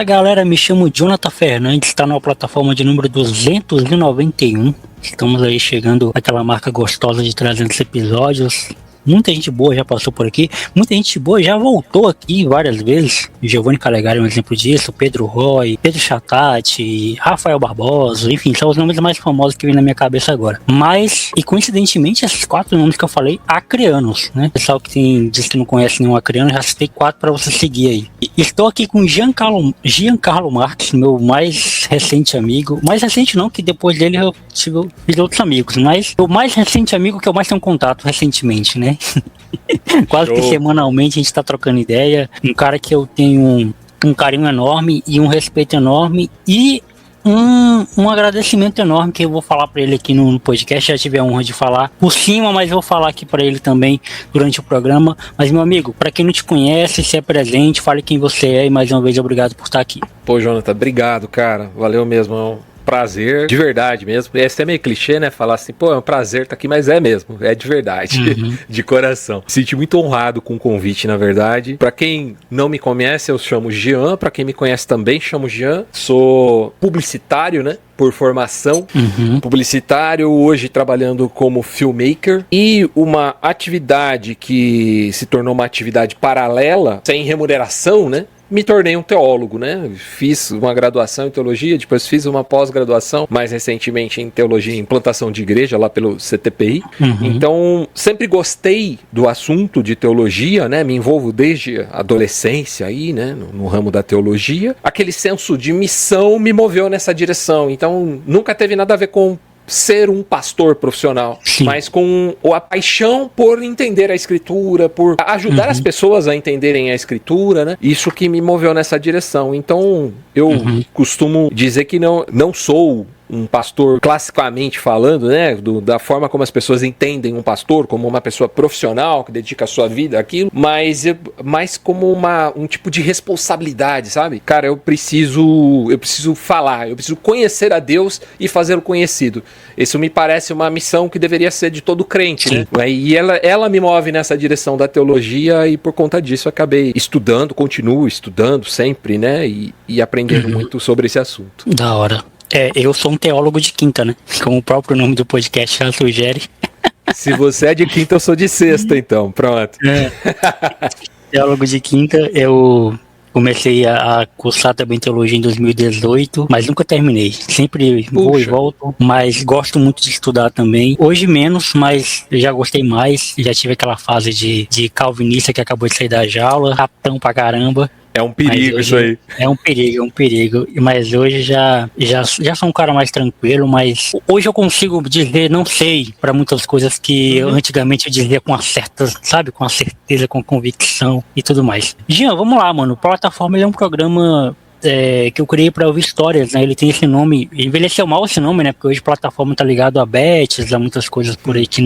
Fala galera, me chamo Jonathan Fernandes, está na plataforma de número 291. Estamos aí chegando àquela marca gostosa de 300 episódios. Muita gente boa já passou por aqui, muita gente boa já voltou aqui várias vezes. Giovanni Calegari é um exemplo disso, Pedro Roy, Pedro Chatati, Rafael Barbosa, enfim, são os nomes mais famosos que vem na minha cabeça agora. Mas, e coincidentemente, esses 4 nomes que eu falei, acreanos, né? Pessoal que diz que não conhece nenhum acreano, já citei 4 para você seguir aí. Estou aqui com Giancarlo Marques, meu mais recente amigo. Mais recente não, que depois dele eu fiz outros amigos, mas o mais recente amigo que eu mais tenho contato recentemente, né? Quase que semanalmente a gente tá trocando ideia. Um cara que eu tenho um carinho enorme e um respeito enorme e um agradecimento enorme que eu vou falar pra ele aqui no podcast. Já tive a honra de falar por cima, mas eu vou falar aqui pra ele também durante o programa. Mas meu amigo, pra quem não te conhece, se é presente, fale quem você é e mais uma vez obrigado por estar aqui. Pô, Jonathan, obrigado, cara, valeu mesmo. Prazer, de verdade mesmo. Esse é meio clichê, né? Falar assim, pô, é um prazer estar aqui, mas é mesmo, é de verdade, de coração. Senti muito honrado com o convite, na verdade. Pra quem não me conhece, eu chamo Jean. Pra quem me conhece também, chamo Jean. Sou publicitário, né? Por formação, publicitário, hoje trabalhando como filmmaker, e uma atividade que se tornou uma atividade paralela, sem remuneração, né? Me tornei um teólogo, né? Fiz uma graduação em teologia, depois fiz uma pós-graduação, mais recentemente em teologia e implantação de igreja, lá pelo CTPI. Então, sempre gostei do assunto de teologia, né? Me envolvo desde a adolescência aí, né? No ramo da teologia. Aquele senso de missão me moveu nessa direção. Então, nunca teve nada a ver com ser um pastor profissional, mas com a paixão por entender a escritura, por ajudar as pessoas a entenderem a escritura, né? Isso que me moveu nessa direção. Então, eu costumo dizer que não sou um pastor classicamente falando, né, da forma como as pessoas entendem um pastor, como uma pessoa profissional que dedica a sua vida àquilo, mas como um tipo de responsabilidade, sabe? Cara, eu preciso falar, eu preciso conhecer a Deus e fazê-lo conhecido. Isso me parece uma missão que deveria ser de todo crente, né? E ela me move nessa direção da teologia e por conta disso eu acabei continuo estudando sempre, né, e aprendendo muito sobre esse assunto. Da hora. Eu sou um teólogo de quinta, né? Como o próprio nome do podcast já sugere. Se você é de quinta, eu sou de sexta, então. Pronto. Teólogo de quinta, eu comecei a cursar também teologia em 2018, mas nunca terminei. Sempre vou e volto, mas gosto muito de estudar também. Hoje menos, mas já gostei mais. Já tive aquela fase de calvinista que acabou de sair da jaula, raptão pra caramba. É um perigo isso aí. É um perigo. Mas hoje já sou um cara mais tranquilo, mas hoje eu consigo dizer, não sei, para muitas coisas que antigamente eu dizia com uma certa, sabe, com a certeza, com convicção e tudo mais. Jean, vamos lá, mano. O Plataforma é um programa que eu criei para ouvir histórias, né? Ele tem esse nome, envelheceu mal esse nome, né? Porque hoje Plataforma tá ligado a bets, a muitas coisas por aí que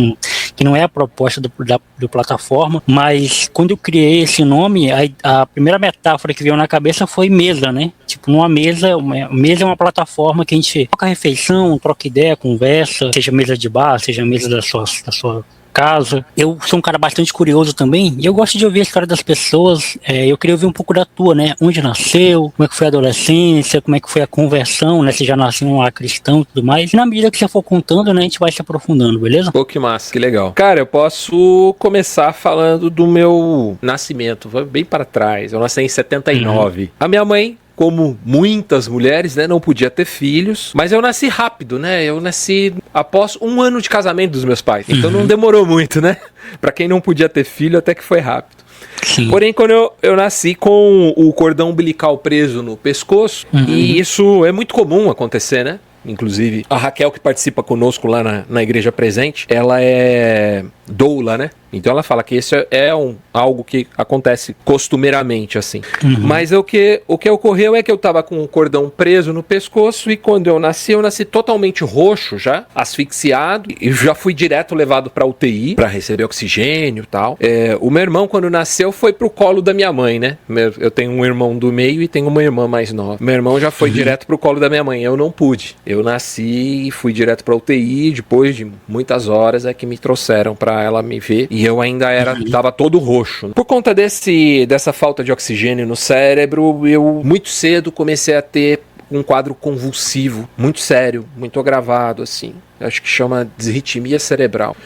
não é a proposta do Plataforma, mas quando eu criei esse nome, a primeira metáfora que veio na cabeça foi mesa, né? Tipo, numa mesa é uma plataforma que a gente troca refeição, troca ideia, conversa, seja mesa de bar, seja mesa da sua casa. Eu sou um cara bastante curioso também e eu gosto de ouvir a história das pessoas. Eu queria ouvir um pouco da tua, né? Onde nasceu, como é que foi a adolescência, como é que foi a conversão, né? Você já nasceu um cristão e tudo mais. E na medida que você for contando, né, a gente vai se aprofundando, beleza? Pô, que massa, que legal. Cara, eu posso começar falando do meu nascimento. Vou bem para trás. Eu nasci em 79. A minha mãe, como muitas mulheres, né, não podia ter filhos, mas eu nasci rápido, né, eu nasci após 1 ano de casamento dos meus pais, então não demorou muito, né, pra quem não podia ter filho até que foi rápido. Sim. Porém, quando eu nasci com o cordão umbilical preso no pescoço, e isso é muito comum acontecer, né, inclusive a Raquel que participa conosco lá na igreja presente, ela é doula, né? Então ela fala que isso é algo que acontece costumeiramente, assim. Mas o que ocorreu é que eu tava com o cordão preso no pescoço e quando eu nasci totalmente roxo já, asfixiado, e já fui direto levado pra UTI, pra receber oxigênio e tal. O meu irmão, quando nasceu, foi pro colo da minha mãe, né? Eu tenho um irmão do meio e tenho uma irmã mais nova. Meu irmão já foi direto pro colo da minha mãe, eu não pude. Eu nasci e fui direto pra UTI, depois de muitas horas é que me trouxeram pra ela me ver. E eu ainda tava todo roxo. Por conta dessa falta de oxigênio no cérebro, eu muito cedo comecei a ter um quadro convulsivo, muito sério, muito agravado, assim. Acho que chama disritmia cerebral.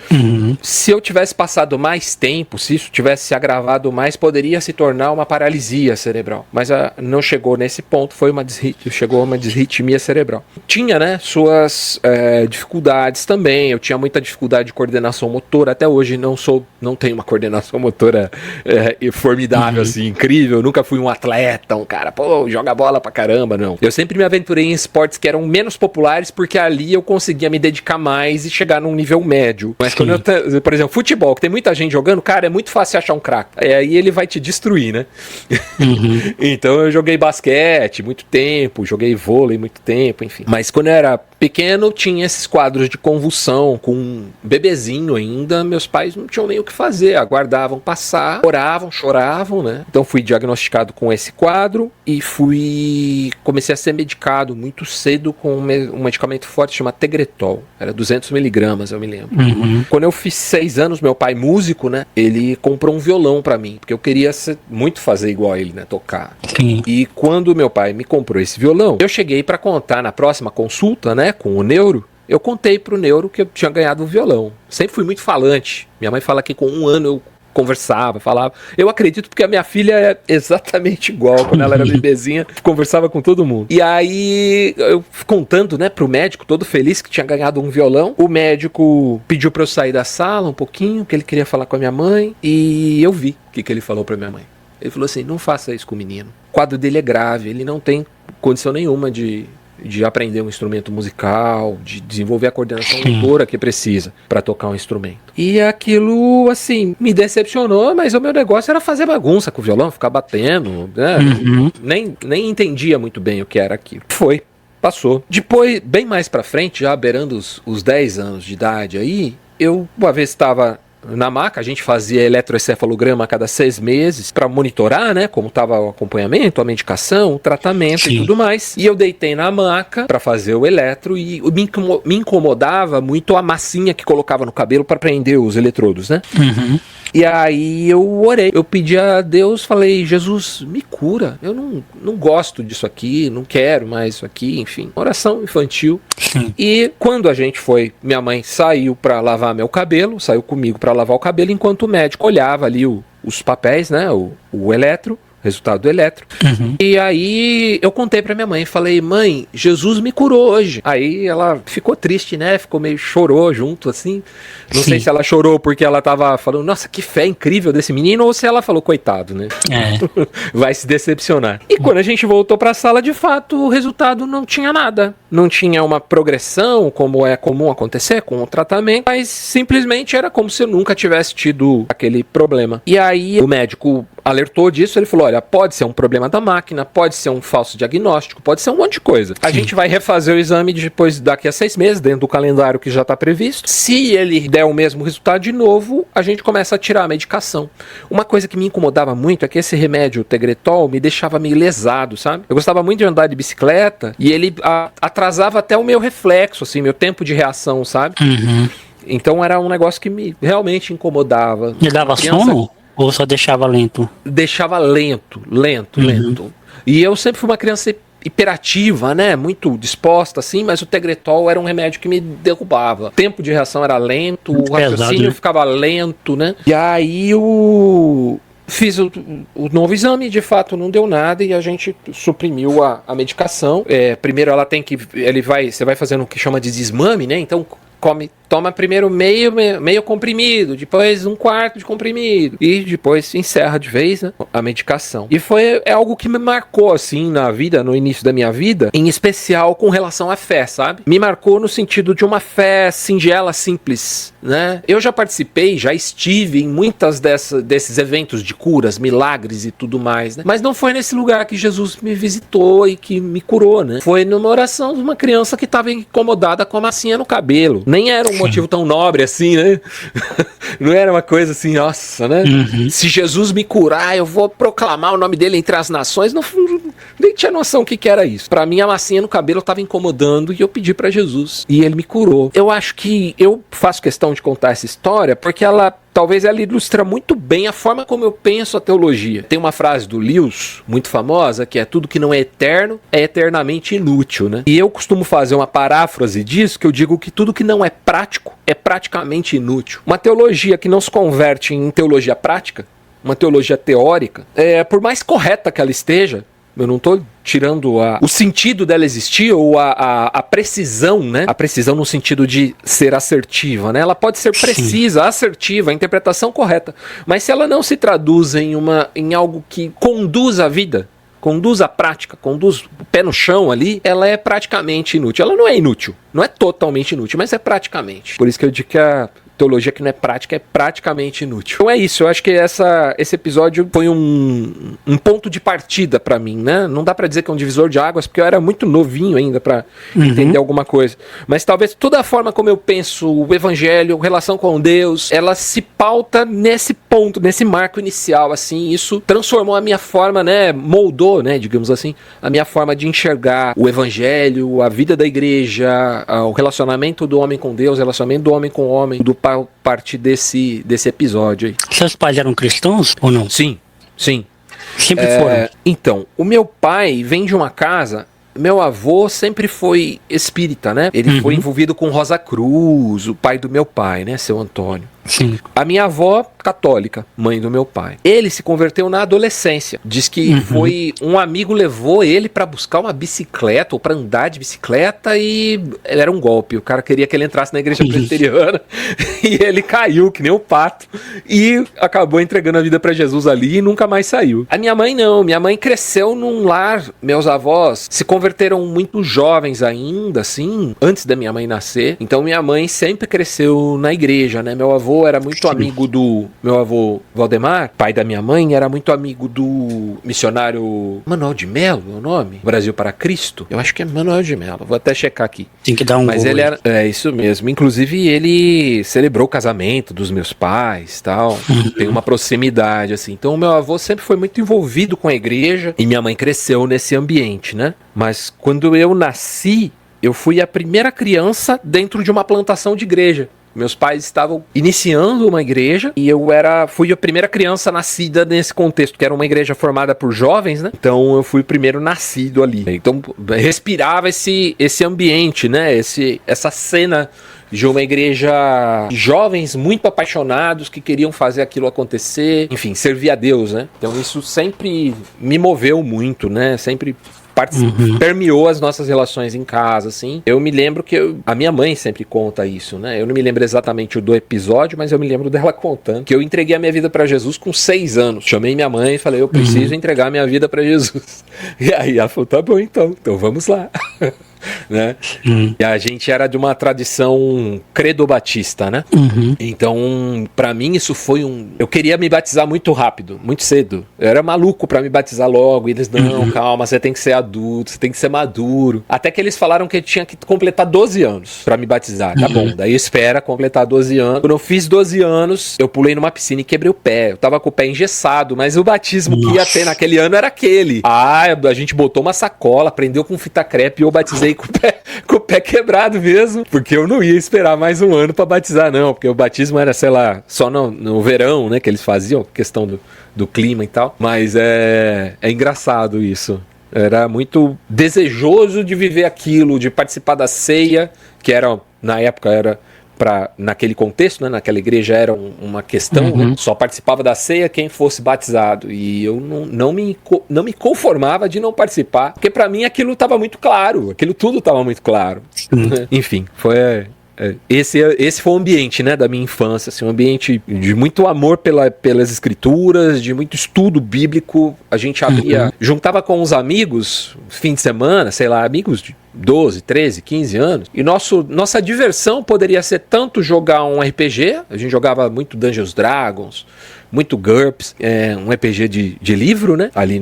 Se eu tivesse passado mais tempo, se isso tivesse se agravado mais, poderia se tornar uma paralisia cerebral. Mas não chegou nesse ponto, chegou a uma disritmia cerebral. Tinha, né, suas dificuldades também. Eu tinha muita dificuldade de coordenação motora. Até hoje não tenho uma coordenação motora formidável, assim, incrível. Eu nunca fui um atleta, um cara, joga bola pra caramba, não. Eu sempre me aventurei em esportes que eram menos populares, porque ali eu conseguia me dedicar mais e chegar num nível médio. Mas quando por exemplo, futebol, que tem muita gente jogando, cara, é muito fácil achar um craque. Aí ele vai te destruir, né? Então eu joguei basquete muito tempo, joguei vôlei muito tempo, enfim. Mas quando eu era pequeno, tinha esses quadros de convulsão, com um bebezinho ainda, meus pais não tinham nem o que fazer, aguardavam passar, oravam, choravam, né? Então fui diagnosticado com esse quadro e comecei a ser medicado muito cedo com um medicamento forte chamado Tegretol. Era 200 miligramas, eu me lembro. Quando eu fiz 6 anos, meu pai, músico, né? Ele comprou um violão pra mim, porque eu queria muito fazer igual a ele, né? Tocar. Sim. E quando meu pai me comprou esse violão, eu cheguei pra contar na próxima consulta, né? Com o neuro. Eu contei pro neuro que eu tinha ganhado um violão. Sempre fui muito falante. Minha mãe fala que com 1 ano eu conversava, falava. Eu acredito porque a minha filha é exatamente igual. Quando ela era bebezinha, conversava com todo mundo. E aí, eu contando, né, pro médico, todo feliz que tinha ganhado um violão. O médico pediu pra eu sair da sala um pouquinho, que ele queria falar com a minha mãe. E eu vi o que ele falou pra minha mãe. Ele falou assim, não faça isso com o menino. O quadro dele é grave, ele não tem condição nenhuma de aprender um instrumento musical, de desenvolver a coordenação motora que precisa para tocar um instrumento. E aquilo, assim, me decepcionou, mas o meu negócio era fazer bagunça com o violão, ficar batendo, né? Nem entendia muito bem o que era aquilo. Passou. Depois, bem mais pra frente, já beirando os 10 anos de idade aí, eu uma vez estava na maca, a gente fazia eletroencefalograma a cada 6 meses para monitorar, né, como estava o acompanhamento, a medicação, o tratamento e tudo mais. E eu deitei na maca para fazer o eletro e me incomodava muito a massinha que colocava no cabelo para prender os eletrodos, né? E aí eu orei, eu pedi a Deus, falei, Jesus, me cura, eu não gosto disso aqui, não quero mais isso aqui, enfim, oração infantil. E quando a gente minha mãe saiu pra lavar meu cabelo, saiu comigo pra lavar o cabelo, enquanto o médico olhava ali os papéis, né, o eletro, resultado do eletro. E aí eu contei pra minha mãe, falei, mãe, Jesus me curou hoje. Aí ela ficou triste, né, chorou junto, assim. Não sei se ela chorou porque ela tava falando, nossa, que fé incrível desse menino, ou se ela falou, coitado, né? Vai se decepcionar. E quando a gente voltou pra sala, de fato, o resultado não tinha nada. Não tinha uma progressão, como é comum acontecer com o tratamento, mas simplesmente era como se eu nunca tivesse tido aquele problema. E aí o médico alertou disso, ele falou, olha, pode ser um problema da máquina, pode ser um falso diagnóstico, pode ser um monte de coisa. A gente vai refazer o exame depois, daqui a 6 meses, dentro do calendário que já está previsto. Se ele der o mesmo resultado de novo, a gente começa a tirar a medicação. Uma coisa que me incomodava muito é que esse remédio, o Tegretol, me deixava meio lesado, sabe? Eu gostava muito de andar de bicicleta e ele atrasava até o meu reflexo, assim, meu tempo de reação, sabe? Então era um negócio que me realmente incomodava. Me dava sono? Ou só deixava lento? Deixava lento. E eu sempre fui uma criança hiperativa, né? Muito disposta, assim, mas o Tegretol era um remédio que me derrubava. O tempo de reação era lento, o raciocínio ficava lento, né? E aí fiz o novo exame, de fato não deu nada e a gente suprimiu a medicação. Primeiro você vai fazendo o que chama de desmame, né? Então toma primeiro meio comprimido, depois 1/4 de comprimido e depois encerra de vez, né, a medicação. E é algo que me marcou assim na vida, no início da minha vida, em especial com relação à fé, sabe? Me marcou no sentido de uma fé singela, simples, né? Eu já estive em muitas desses eventos de curas, milagres e tudo mais, né? Mas não foi nesse lugar que Jesus me visitou e que me curou, né? Foi numa oração de uma criança que estava incomodada com a massinha no cabelo. Nem era um motivo tão nobre assim, né? Não era uma coisa assim, nossa, né? Se Jesus me curar, eu vou proclamar o nome dele entre as nações. Não, nem tinha noção o que era isso. Pra mim, a massinha no cabelo estava incomodando e eu pedi pra Jesus. E ele me curou. Eu acho que eu faço questão de contar essa história porque ela talvez ela ilustra muito bem a forma como eu penso a teologia. Tem uma frase do Lewis, muito famosa, que é: tudo que não é eterno é eternamente inútil, né? E eu costumo fazer uma paráfrase disso, que eu digo que tudo que não é prático é praticamente inútil. Uma teologia que não se converte em teologia prática, uma teologia teórica, por mais correta que ela esteja, eu não estou tirando o sentido dela existir ou a precisão, né? A precisão no sentido de ser assertiva, né? Ela pode ser precisa, assertiva, a interpretação correta. Mas se ela não se traduz em algo que conduz a vida, conduz à prática, conduz o pé no chão ali, ela é praticamente inútil. Ela não é inútil, não é totalmente inútil, mas é praticamente. Por isso que eu digo que a teologia que não é prática é praticamente inútil. Então é isso, eu acho que esse episódio foi um ponto de partida pra mim, né? Não dá pra dizer que é um divisor de águas, porque eu era muito novinho ainda pra entender alguma coisa. Mas talvez toda a forma como eu penso o evangelho, relação com Deus, ela se pauta nesse ponto, nesse marco inicial, assim. Isso transformou a minha forma, né? Moldou, né? Digamos assim, a minha forma de enxergar o evangelho, a vida da igreja, o relacionamento do homem com Deus, o relacionamento do homem com o homem, do parte desse episódio aí. Seus pais eram cristãos ou não? Sim. Sempre foram? Então, o meu pai vem de uma casa... Meu avô sempre foi espírita, né? Ele foi envolvido com Rosa Cruz, o pai do meu pai, né? Seu Antônio. Sim. A minha avó, católica, mãe do meu pai. Ele se converteu na adolescência. Diz que foi um amigo levou ele pra buscar uma bicicleta ou pra andar de bicicleta e era um golpe. O cara queria que ele entrasse na igreja presbiteriana e ele caiu que nem um pato e acabou entregando a vida pra Jesus ali e nunca mais saiu. A minha mãe não. Minha mãe cresceu num lar. Meus avós se converteram muito jovens ainda, assim, antes da minha mãe nascer. Então minha mãe sempre cresceu na igreja, né? Meu avô era muito amigo do... Meu avô Valdemar, pai da minha mãe, era muito amigo do missionário Manuel de Melo, é o nome? Brasil para Cristo? Eu acho que é Manuel de Melo, vou até checar aqui. Tem que dar um Mas gol, ele era... É isso mesmo. Inclusive, ele celebrou o casamento dos meus pais e tal. Tem uma proximidade, assim. Então, o meu avô sempre foi muito envolvido com a igreja e minha mãe cresceu nesse ambiente, né? Mas quando eu nasci, eu fui a primeira criança dentro de uma plantação de igreja. Meus pais estavam iniciando uma igreja e eu fui a primeira criança nascida nesse contexto, que era uma igreja formada por jovens, né? Então eu fui o primeiro nascido ali. Então respirava esse ambiente, né? Essa cena de uma igreja de jovens muito apaixonados que queriam fazer aquilo acontecer, enfim, servir a Deus, né? Então isso sempre me moveu muito, né? Sempre permeou as nossas relações em casa, assim. Eu me lembro que a minha mãe sempre conta isso, né? Eu não me lembro exatamente do episódio, mas eu me lembro dela contando que eu entreguei a minha vida pra Jesus com 6 anos. Chamei minha mãe e falei, eu preciso entregar a minha vida pra Jesus. E aí ela falou, tá bom então vamos lá. Né? E a gente era de uma tradição credo-batista, né? Então, pra mim isso foi eu queria me batizar muito rápido, muito cedo. Eu era maluco pra me batizar logo. E eles, não, calma, você tem que ser adulto, você tem que ser maduro. Até que eles falaram que eu tinha que completar 12 anos pra me batizar. Tá bom, daí espera completar 12 anos. Quando eu fiz 12 anos, eu pulei numa piscina e quebrei o pé. Eu tava com o pé engessado, mas o batismo que ia ter naquele ano era aquele. A gente botou uma sacola, prendeu com fita crepe e eu batizei com o pé quebrado mesmo, porque eu não ia esperar mais um ano pra batizar, não, porque o batismo era, sei lá, só no verão, né, que eles faziam, questão do clima e tal, mas é engraçado isso. Era muito desejoso de viver aquilo, de participar da ceia, que na época era naquele contexto, né, naquela igreja era uma questão, né, só participava da ceia quem fosse batizado, e eu não me conformava de não participar, porque pra mim aquilo tava muito claro, aquilo tudo tava muito claro. Enfim, esse foi o ambiente, né, da minha infância, assim, um ambiente de muito amor pelas escrituras, de muito estudo bíblico. A gente juntava com os amigos, fim de semana, sei lá, amigos de 12, 13, 15 anos, e nossa diversão poderia ser tanto jogar um RPG, a gente jogava muito Dungeons Dragons, muito GURPS, um RPG de livro, né, ali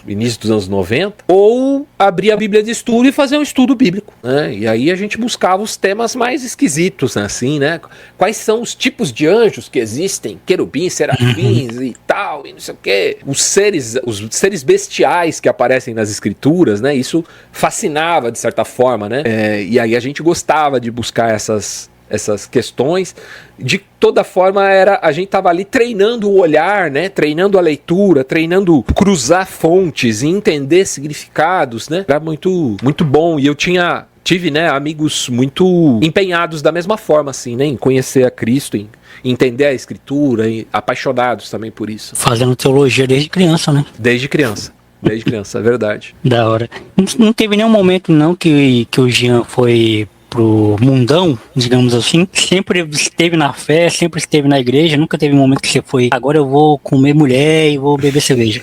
início dos anos 90, ou abrir a Bíblia de estudo e fazer um estudo bíblico, né? E aí a gente buscava os temas mais esquisitos, né? Assim, né? Quais são os tipos de anjos que existem, querubins, serafins e tal, e não sei o quê. Os seres bestiais que aparecem nas escrituras, né? Isso fascinava de certa forma, né? E aí a gente gostava de buscar essas essas questões. De toda forma, a gente tava ali treinando o olhar, né? Treinando a leitura, treinando cruzar fontes e entender significados, né? Era muito, muito bom. E eu tive, né, amigos muito empenhados da mesma forma, assim, né? Em conhecer a Cristo, em entender a Escritura, e apaixonados também por isso. Fazendo teologia desde criança, né? Desde criança, é verdade. Da hora. Não teve nenhum momento, não, que o Jean foi pro mundão, digamos assim, sempre esteve na fé, sempre esteve na igreja, nunca teve um momento que você foi, agora eu vou comer mulher e vou beber cerveja.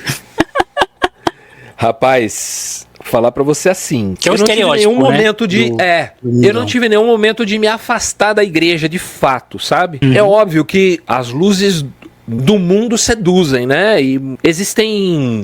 Rapaz, falar pra você assim, que é eu não tive nenhum momento de do eu não tive nenhum momento de me afastar da igreja de fato, sabe? Uhum. É óbvio que as luzes do mundo seduzem, né? E existem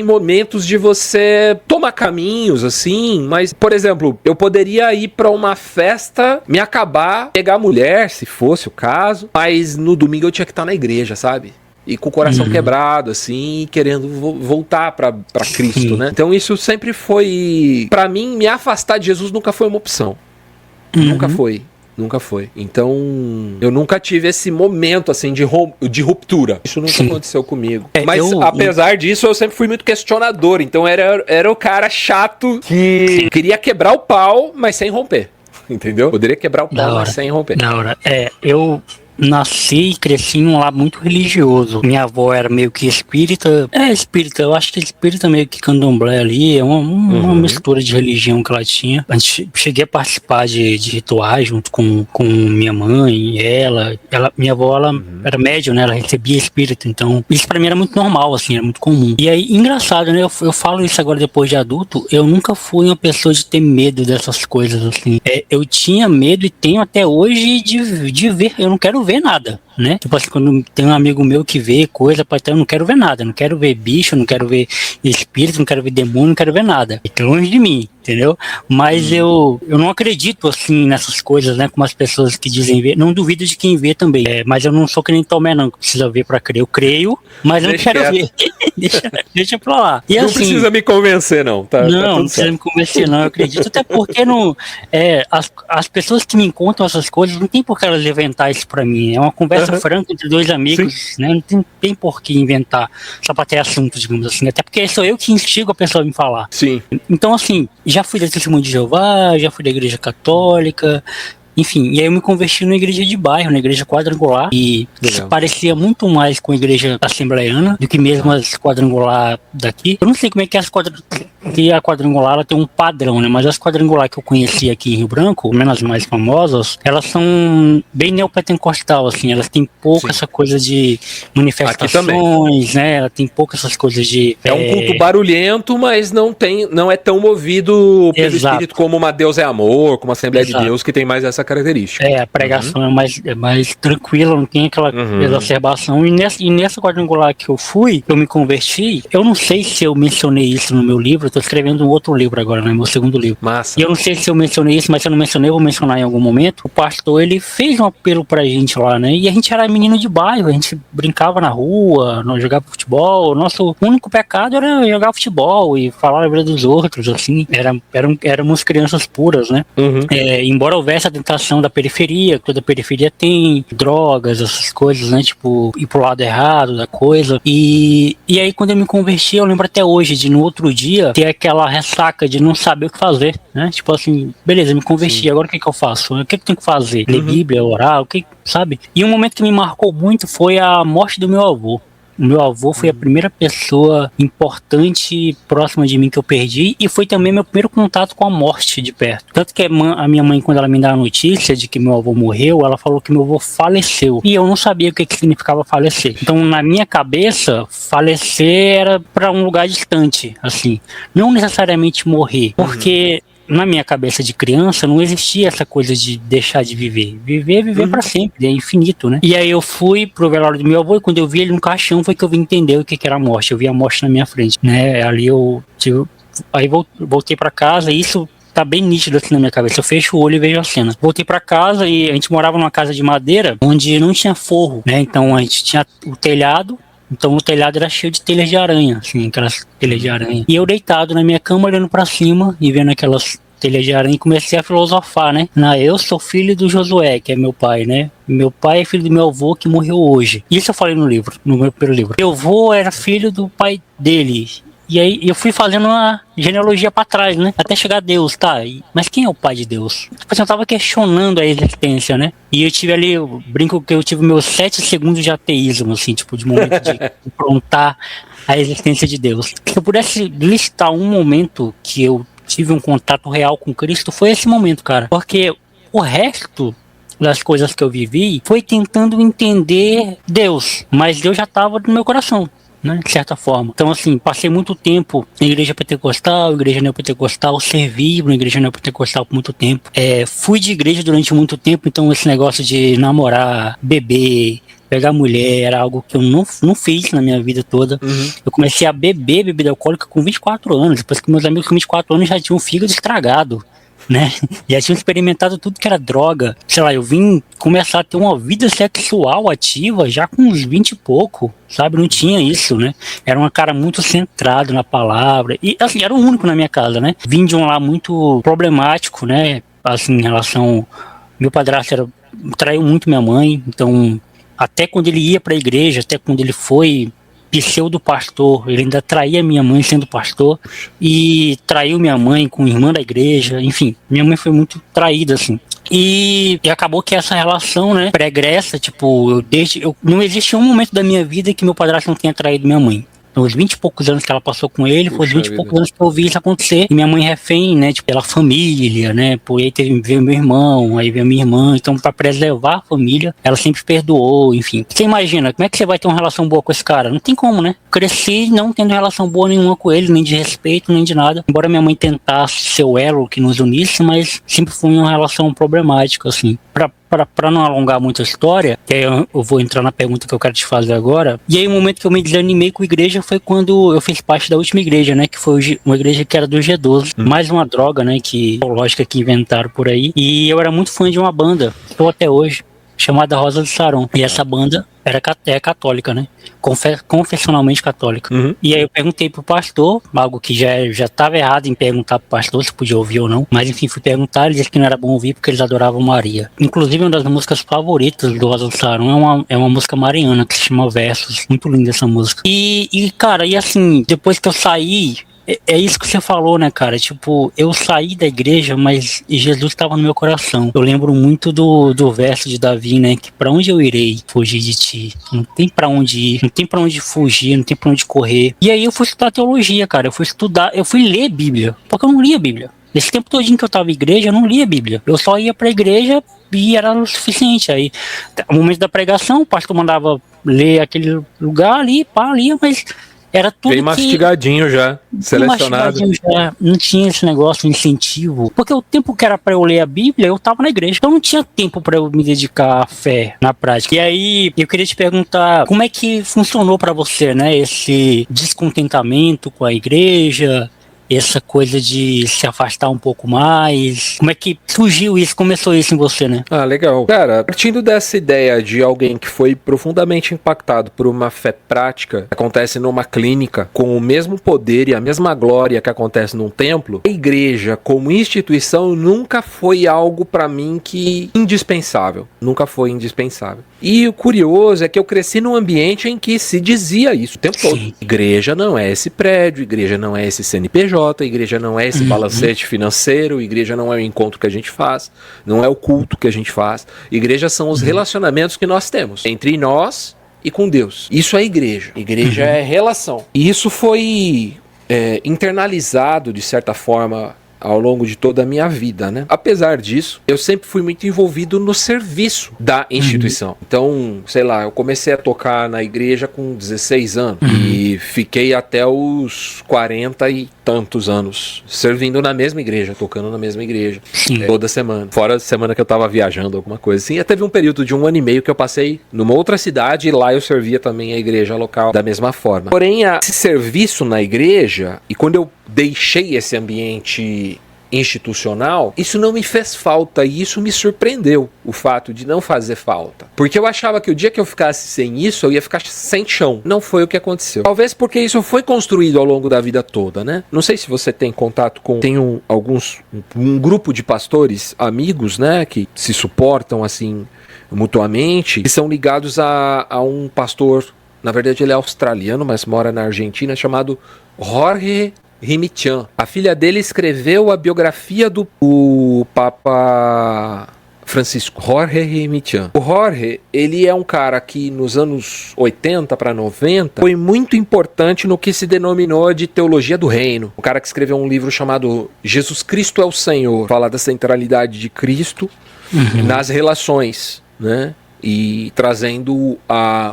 momentos de você tomar caminhos assim, mas, por exemplo, eu poderia ir pra uma festa, me acabar, pegar a mulher, se fosse o caso, mas no domingo eu tinha que estar na igreja, sabe? E com o coração quebrado, assim, querendo voltar pra Cristo, né? Então isso sempre foi... Pra mim, me afastar de Jesus nunca foi uma opção. Nunca foi. Então, eu nunca tive esse momento, assim, de ruptura. Isso nunca aconteceu comigo. Mas, apesar disso, eu sempre fui muito questionador. Então, era o cara chato que queria quebrar o pau, mas sem romper. Entendeu? Poderia quebrar o pau, mas sem romper. Da hora. Eu nasci e cresci em um lar muito religioso. Minha avó era meio que espírita. Eu acho que espírita meio que candomblé ali. É uma mistura de religião que ela tinha. Cheguei a participar de rituais junto com minha mãe e minha avó, ela era médium, né? Ela recebia espírito. Então, isso pra mim era muito normal, assim, era muito comum. E aí, engraçado, né? Eu falo isso agora depois de adulto. Eu nunca fui uma pessoa de ter medo dessas coisas, assim. Eu tinha medo e tenho até hoje de ver. Eu não quero ver nada, né? Tipo assim, quando tem um amigo meu que vê coisa, eu não quero ver nada, não quero ver bicho, não quero ver espírito, não quero ver demônio, não quero ver nada. Fica longe de mim, entendeu? Mas eu não acredito, assim, nessas coisas, né? Como as pessoas que dizem ver. Não duvido de quem vê também. Mas eu não sou que nem Tomé, não, que precisa ver pra crer. Eu creio, mas eu não quero ver. deixa pra lá. E, não assim, precisa me convencer, não. Não precisa me convencer, não. Eu acredito, até porque as pessoas que me contam essas coisas, não tem por que elas inventar isso pra mim. É uma conversa franca entre dois amigos, né? Não tem por que inventar só pra ter assunto, digamos assim. Até porque sou eu que instigo a pessoa a me falar. Sim. Então, assim, já fui da Testemunha de Jeová, já fui da Igreja Católica, enfim, e aí eu me converti numa igreja de bairro, na igreja quadrangular, e se parecia muito mais com a igreja assembleiana do que mesmo as quadrangular daqui. Eu não sei como é que a quadrangular ela tem um padrão, né? Mas as quadrangular que eu conheci aqui em Rio Branco, menos as mais famosas, elas são bem neopentecostal, assim, elas têm pouco essa coisa de manifestações, né? Ela tem pouco essas coisas de... É um culto barulhento, mas não é tão movido pelo Espírito como uma Deus é Amor, como a Assembleia de Deus, que tem mais essa característica. A pregação é mais tranquila, não tem aquela exacerbação. E nessa quadrangular que eu fui, eu me converti, eu não sei se eu mencionei isso no meu livro, eu tô escrevendo um outro livro agora, né, meu segundo livro. Massa. E eu não sei se eu mencionei isso, mas se eu não mencionei, eu vou mencionar em algum momento. O pastor, ele fez um apelo pra gente lá, né, e a gente era menino de bairro, a gente brincava na rua, nós jogava futebol, o nosso único pecado era jogar futebol e falar a vida dos outros, assim, éramos crianças puras, né. Embora houvesse a tentação da periferia, que toda periferia tem drogas, essas coisas, né, tipo, ir pro lado errado da coisa, e aí quando eu me converti, eu lembro até hoje de no outro dia ter aquela ressaca de não saber o que fazer, né, tipo assim, beleza, eu me converti, agora o que eu faço? O que eu tenho que fazer? Ler Bíblia, orar, sabe? E um momento que me marcou muito foi a morte do meu avô. O meu avô foi a primeira pessoa importante próxima de mim que eu perdi, e foi também meu primeiro contato com a morte de perto. Tanto que a minha mãe, quando ela me dá a notícia de que meu avô morreu, ela falou que meu avô faleceu. E eu não sabia o que significava falecer. Então, na minha cabeça, falecer era para um lugar distante, assim. Não necessariamente morrer, porque... Na minha cabeça de criança, não existia essa coisa de deixar de viver. Viver pra sempre, é infinito, né? E aí eu fui pro velório do meu avô, e quando eu vi ele no caixão, foi que eu vim entender o que era a morte. Eu vi a morte na minha frente, né? Ali aí voltei pra casa, e isso tá bem nítido assim na minha cabeça. Eu fecho o olho e vejo a cena. Voltei pra casa, e a gente morava numa casa de madeira, onde não tinha forro, né? Então a gente tinha o telhado. Então o telhado era cheio de telhas de aranha, assim, aquelas telhas de aranha. E eu deitado na minha cama, olhando pra cima e vendo aquelas telha de aranha e comecei a filosofar, né? Eu sou filho do Josué, que é meu pai, né? Meu pai é filho do meu avô que morreu hoje. Isso eu falei no livro, no meu primeiro livro. Meu avô era filho do pai dele. E aí eu fui fazendo uma genealogia pra trás, né? Até chegar a Deus, tá? Mas quem é o pai de Deus? Tipo assim, eu tava questionando a existência, né? E eu tive ali, eu brinco que eu tive meus 7 segundos de ateísmo, assim, tipo, de momento de confrontar a existência de Deus. Se eu pudesse listar um momento que eu tive um contato real com Cristo, foi esse momento, cara. Porque o resto das coisas que eu vivi foi tentando entender Deus, mas Deus já tava no meu coração, né, de certa forma. Então, assim, passei muito tempo em igreja igreja neopentecostal, servi na igreja neopentecostal por muito tempo. Fui de igreja durante muito tempo, então esse negócio de namorar, beber, pegar mulher era algo que eu não fiz na minha vida toda. Eu comecei a beber bebida alcoólica com 24 anos, depois que meus amigos com 24 anos já tinham o fígado estragado, né? Já tinham experimentado tudo que era droga. Sei lá, eu vim começar a ter uma vida sexual ativa já com uns 20 e pouco, sabe? Não tinha isso, né? Era um cara muito centrado na palavra. E, assim, era o único na minha casa, né? Vim de um lar muito problemático, né? Assim, em relação... Meu padrasto traiu muito minha mãe, então... Até quando ele ia pra igreja, até quando ele foi pseudo-pastor, ele ainda traía minha mãe sendo pastor e traiu minha mãe com irmã da igreja, enfim, minha mãe foi muito traída, assim. E acabou que essa relação, né, pregressa, tipo, não existe um momento da minha vida que meu padrasto não tenha traído minha mãe. Os 20 e poucos anos que ela passou com ele, foi os 20 e poucos anos que eu vi isso acontecer. E minha mãe refém, né, tipo, pela família, né, por aí veio meu irmão, aí veio minha irmã. Então, pra preservar a família, ela sempre perdoou, enfim. Você imagina, como é que você vai ter uma relação boa com esse cara? Não tem como, né? Cresci não tendo relação boa nenhuma com ele, nem de respeito, nem de nada. Embora minha mãe tentasse ser o elo que nos unisse, mas sempre foi uma relação problemática, assim. Pra não alongar muito a história, que aí eu vou entrar na pergunta que eu quero te fazer agora. E aí o momento que eu me desanimei com a igreja foi quando eu fiz parte da última igreja, né? Que foi uma igreja que era do G12. Mais uma droga, né? Lógica que inventaram por aí. E eu era muito fã de uma banda, estou até hoje, chamada Rosa de Saron. E essa banda é católica, né? Confessionalmente católica. E aí eu perguntei pro pastor, algo que já estava errado em perguntar pro pastor se podia ouvir ou não, mas enfim, fui perguntar, ele disse que não era bom ouvir porque eles adoravam Maria. Inclusive, uma das músicas favoritas do Rosa de Saron é uma música mariana que se chama Versos. Muito linda essa música. Cara, e assim, depois que eu saí, é isso que você falou, né, cara? Tipo, eu saí da igreja, mas Jesus estava no meu coração. Eu lembro muito do verso de Davi, né? Que pra onde eu irei fugir de ti? Não tem pra onde ir, não tem pra onde fugir, não tem pra onde correr. E aí eu fui estudar teologia, cara. Eu fui ler Bíblia, porque eu não lia Bíblia. Esse tempo todinho que eu tava em igreja, eu não lia Bíblia. Eu só ia pra igreja e era o suficiente. Aí, no momento da pregação, o pastor mandava ler aquele lugar ali, lia, mas... Era tudo bem mastigadinho já, selecionado. Não tinha esse negócio, incentivo. Porque o tempo que era pra eu ler a Bíblia, eu tava na igreja. Então não tinha tempo pra eu me dedicar à fé, na prática. E aí, eu queria te perguntar, como é que funcionou pra você, né? Esse descontentamento com a igreja, essa coisa de se afastar um pouco mais. Como é que surgiu isso, começou isso em você, né? Ah, legal. Cara, partindo dessa ideia de alguém que foi profundamente impactado por uma fé prática que acontece numa clínica com o mesmo poder e a mesma glória que acontece num templo, a igreja como instituição nunca foi algo pra mim que indispensável. Nunca foi indispensável. E o curioso é que eu cresci num ambiente em que se dizia isso o tempo todo. Igreja não é esse prédio, igreja não é esse CNPJ, igreja não é esse balancete financeiro, igreja não é o encontro que a gente faz, não é o culto que a gente faz. Igreja são os relacionamentos que nós temos entre nós e com Deus. Isso é igreja. Igreja é relação. E isso foi internalizado, de certa forma, ao longo de toda a minha vida, né? Apesar disso, eu sempre fui muito envolvido no serviço da instituição. Então, sei lá, eu comecei a tocar na igreja com 16 anos e fiquei até os 40 e tantos anos servindo na mesma igreja, tocando na mesma igreja, toda semana. Fora a semana que eu tava viajando, alguma coisa assim. E teve um período de 1 ano e meio que eu passei numa outra cidade e lá eu servia também a igreja local da mesma forma. Porém, esse serviço na igreja, e quando eu deixei esse ambiente institucional, isso não me fez falta e isso me surpreendeu, o fato de não fazer falta. Porque eu achava que o dia que eu ficasse sem isso, eu ia ficar sem chão. Não foi o que aconteceu. Talvez porque isso foi construído ao longo da vida toda, né? Não sei se você tem contato com... Tem um grupo de pastores, amigos, né? Que se suportam, assim, mutuamente, que são ligados a um pastor, na verdade ele é australiano, mas mora na Argentina, chamado Jorge Rimitian. A filha dele escreveu a biografia do Papa Francisco, Jorge Rimitian. O Jorge, ele é um cara que nos anos 80 para 90 foi muito importante no que se denominou de teologia do reino. Um cara que escreveu um livro chamado Jesus Cristo é o Senhor, fala da centralidade de Cristo nas relações, né? E trazendo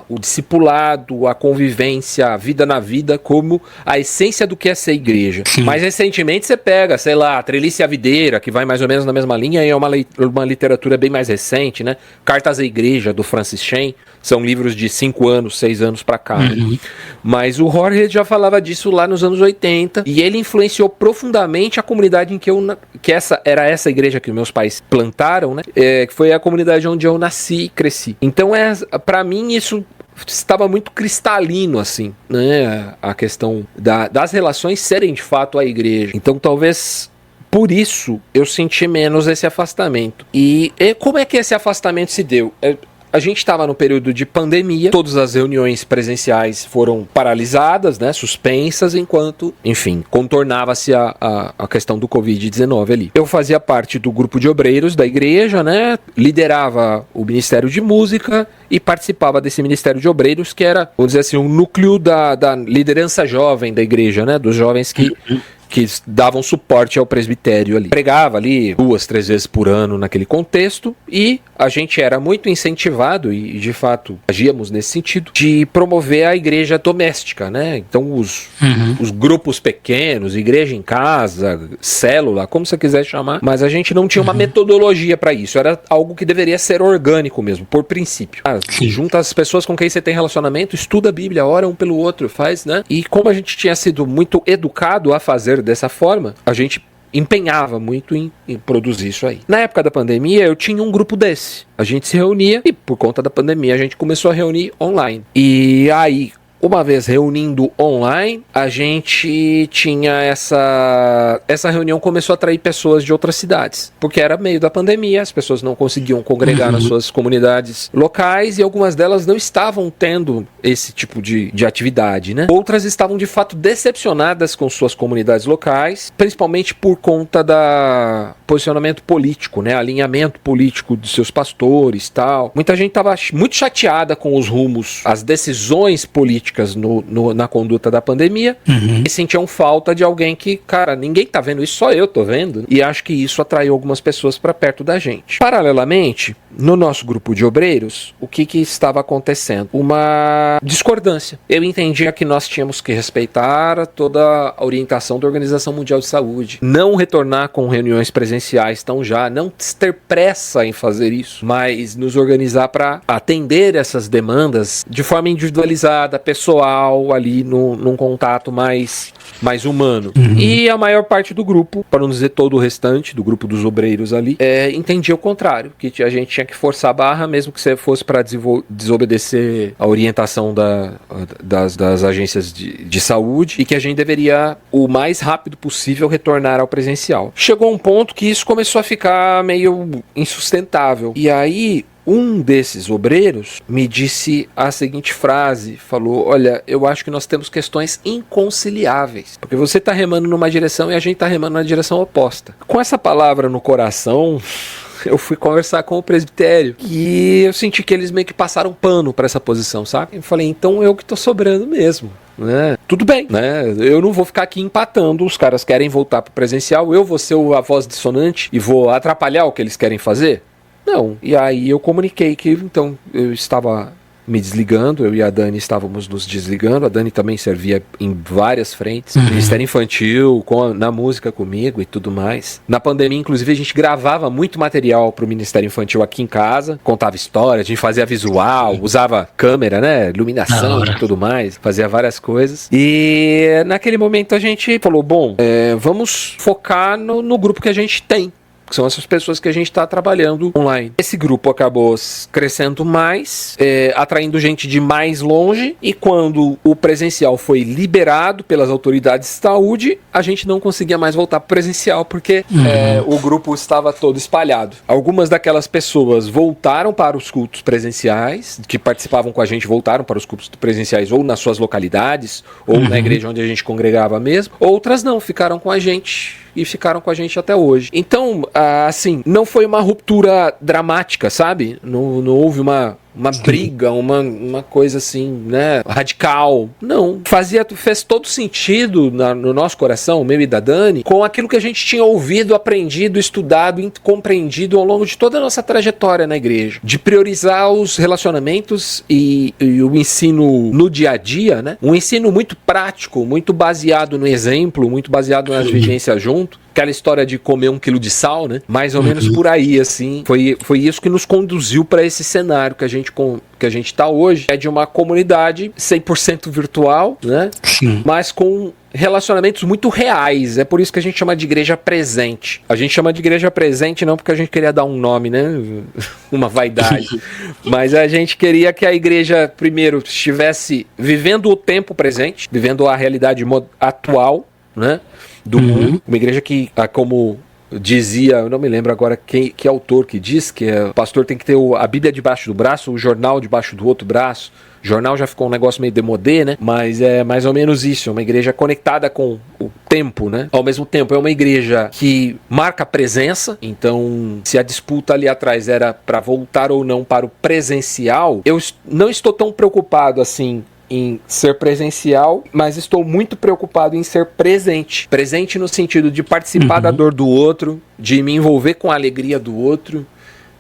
o discipulado, a convivência, a vida na vida como a essência do que é ser igreja. Sim. Mais recentemente você pega, sei lá, Trelice e a Videira, que vai mais ou menos na mesma linha, e é uma literatura bem mais recente, né? Cartas à Igreja, do Francis Chan, são livros de 5 anos, 6 anos pra cá. Né? Mas o Jorge já falava disso lá nos anos 80, e ele influenciou profundamente a comunidade em que era essa igreja que meus pais plantaram, né? Que foi a comunidade onde eu nasci e cresci. Então, para mim, isso estava muito cristalino, assim, né? A questão das relações serem de fato a igreja. Então, talvez por isso eu senti menos esse afastamento. E como é que esse afastamento se deu? A gente estava no período de pandemia, todas as reuniões presenciais foram paralisadas, né, suspensas, enquanto, enfim, contornava-se a questão do Covid-19 ali. Eu fazia parte do grupo de obreiros da igreja, né, liderava o Ministério de Música e participava desse Ministério de Obreiros, que era, vamos dizer assim, um núcleo da liderança jovem da igreja, né, dos jovens que davam suporte ao presbitério ali. Pregava ali 2, 3 vezes por ano naquele contexto, e a gente era muito incentivado, e de fato agíamos nesse sentido, de promover a igreja doméstica, né? Então os grupos pequenos, igreja em casa, célula, como você quiser chamar, mas a gente não tinha uma metodologia para isso, era algo que deveria ser orgânico mesmo, por princípio. Junta as pessoas com quem você tem relacionamento, estuda a Bíblia, ora um pelo outro, faz, né? E como a gente tinha sido muito educado a fazer dessa forma, a gente empenhava muito em produzir isso aí. Na época da pandemia, eu tinha um grupo desse. A gente se reunia e, por conta da pandemia, a gente começou a reunir online. E aí, uma vez reunindo online, a gente tinha essa reunião começou a atrair pessoas de outras cidades, porque era meio da pandemia, as pessoas não conseguiam congregar nas suas comunidades locais, e algumas delas não estavam tendo esse tipo de atividade, né? Outras estavam de fato decepcionadas com suas comunidades locais, principalmente por conta da posicionamento político, né? Alinhamento político dos seus pastores, tal. Muita gente estava muito chateada com os rumos, as decisões políticas na conduta da pandemia, e sentiam falta de alguém que, cara, ninguém tá vendo isso, só eu tô vendo, e acho que isso atraiu algumas pessoas para perto da gente. Paralelamente, no nosso grupo de obreiros, o que estava acontecendo? Uma discordância. Eu entendia que nós tínhamos que respeitar toda a orientação da Organização Mundial de Saúde, não retornar com reuniões presenciais tão já, não ter pressa em fazer isso, mas nos organizar para atender essas demandas de forma individualizada, pessoal, ali num contato mais humano. E a maior parte do grupo, para não dizer todo o restante do grupo dos obreiros ali, entendia o contrário, que a gente tinha que forçar a barra, mesmo que você fosse para desobedecer a orientação das agências de saúde, e que a gente deveria, o mais rápido possível, retornar ao presencial. Chegou um ponto que isso começou a ficar meio insustentável. E aí, um desses obreiros me disse a seguinte frase, falou: olha, eu acho que nós temos questões inconciliáveis, porque você está remando numa direção e a gente está remando na direção oposta. Com essa palavra no coração, eu fui conversar com o presbitério e eu senti que eles meio que passaram pano para essa posição, sabe? Eu falei, então eu que tô sobrando mesmo, né? Tudo bem, né? Eu não vou ficar aqui empatando, os caras querem voltar pro presencial, eu vou ser a voz dissonante e vou atrapalhar o que eles querem fazer? Não. E aí eu comuniquei que então eu estava me desligando, eu e a Dani estávamos nos desligando, a Dani também servia em várias frentes, Ministério Infantil, na música comigo e tudo mais. Na pandemia, inclusive, a gente gravava muito material pro Ministério Infantil aqui em casa, contava história, a gente fazia visual, usava câmera, né, iluminação e tudo mais, fazia várias coisas. E naquele momento a gente falou, bom, vamos focar no grupo que a gente tem, que são essas pessoas que a gente está trabalhando online. Esse grupo acabou crescendo mais, atraindo gente de mais longe, e quando o presencial foi liberado pelas autoridades de saúde, a gente não conseguia mais voltar para o presencial, porque o grupo estava todo espalhado. Algumas daquelas pessoas voltaram para os cultos presenciais, que participavam com a gente, voltaram para os cultos presenciais ou nas suas localidades, ou na igreja onde a gente congregava mesmo. Outras não, ficaram com a gente e ficaram com a gente até hoje. Então, assim, não foi uma ruptura dramática, sabe? Não houve uma briga, uma coisa assim, né, radical. Não. Fez todo sentido no nosso coração, o meu e da Dani, com aquilo que a gente tinha ouvido, aprendido, estudado e compreendido ao longo de toda a nossa trajetória na igreja. De priorizar os relacionamentos e o ensino no dia a dia, né? Um ensino muito prático, muito baseado no exemplo, muito baseado nas vivências junto. Aquela história de comer 1 quilo de sal, né? Mais ou menos por aí, assim. Foi isso que nos conduziu para esse cenário que a gente está hoje. É de uma comunidade 100% virtual, né? Sim. Mas com relacionamentos muito reais. É por isso que a gente chama de igreja presente. A gente chama de igreja presente não porque a gente queria dar um nome, né? Uma vaidade. Mas a gente queria que a igreja, primeiro, estivesse vivendo o tempo presente, vivendo a realidade atual, né, do mundo. Uma igreja que, como dizia, eu não me lembro agora que autor que diz que o pastor tem que ter a Bíblia debaixo do braço, o jornal debaixo do outro braço. Jornal já ficou um negócio meio demodê, né? Mas é mais ou menos isso, é uma igreja conectada com o tempo, né? Ao mesmo tempo, é uma igreja que marca presença, então se a disputa ali atrás era para voltar ou não para o presencial, eu não estou tão preocupado assim em ser presencial, mas estou muito preocupado em ser presente. Presente no sentido de participar da dor do outro, de me envolver com a alegria do outro,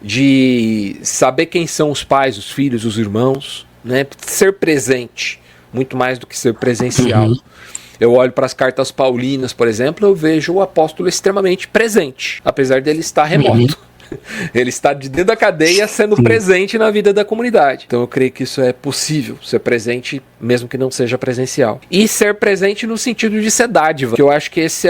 de saber quem são os pais, os filhos, os irmãos, né? Ser presente, muito mais do que ser presencial. Eu olho para as cartas paulinas, por exemplo, eu vejo o apóstolo extremamente presente, apesar dele estar remoto. Ele está de dentro da cadeia sendo presente na vida da comunidade. Então eu creio que isso é possível, ser presente mesmo que não seja presencial. E ser presente no sentido de ser dádiva, que eu acho que esse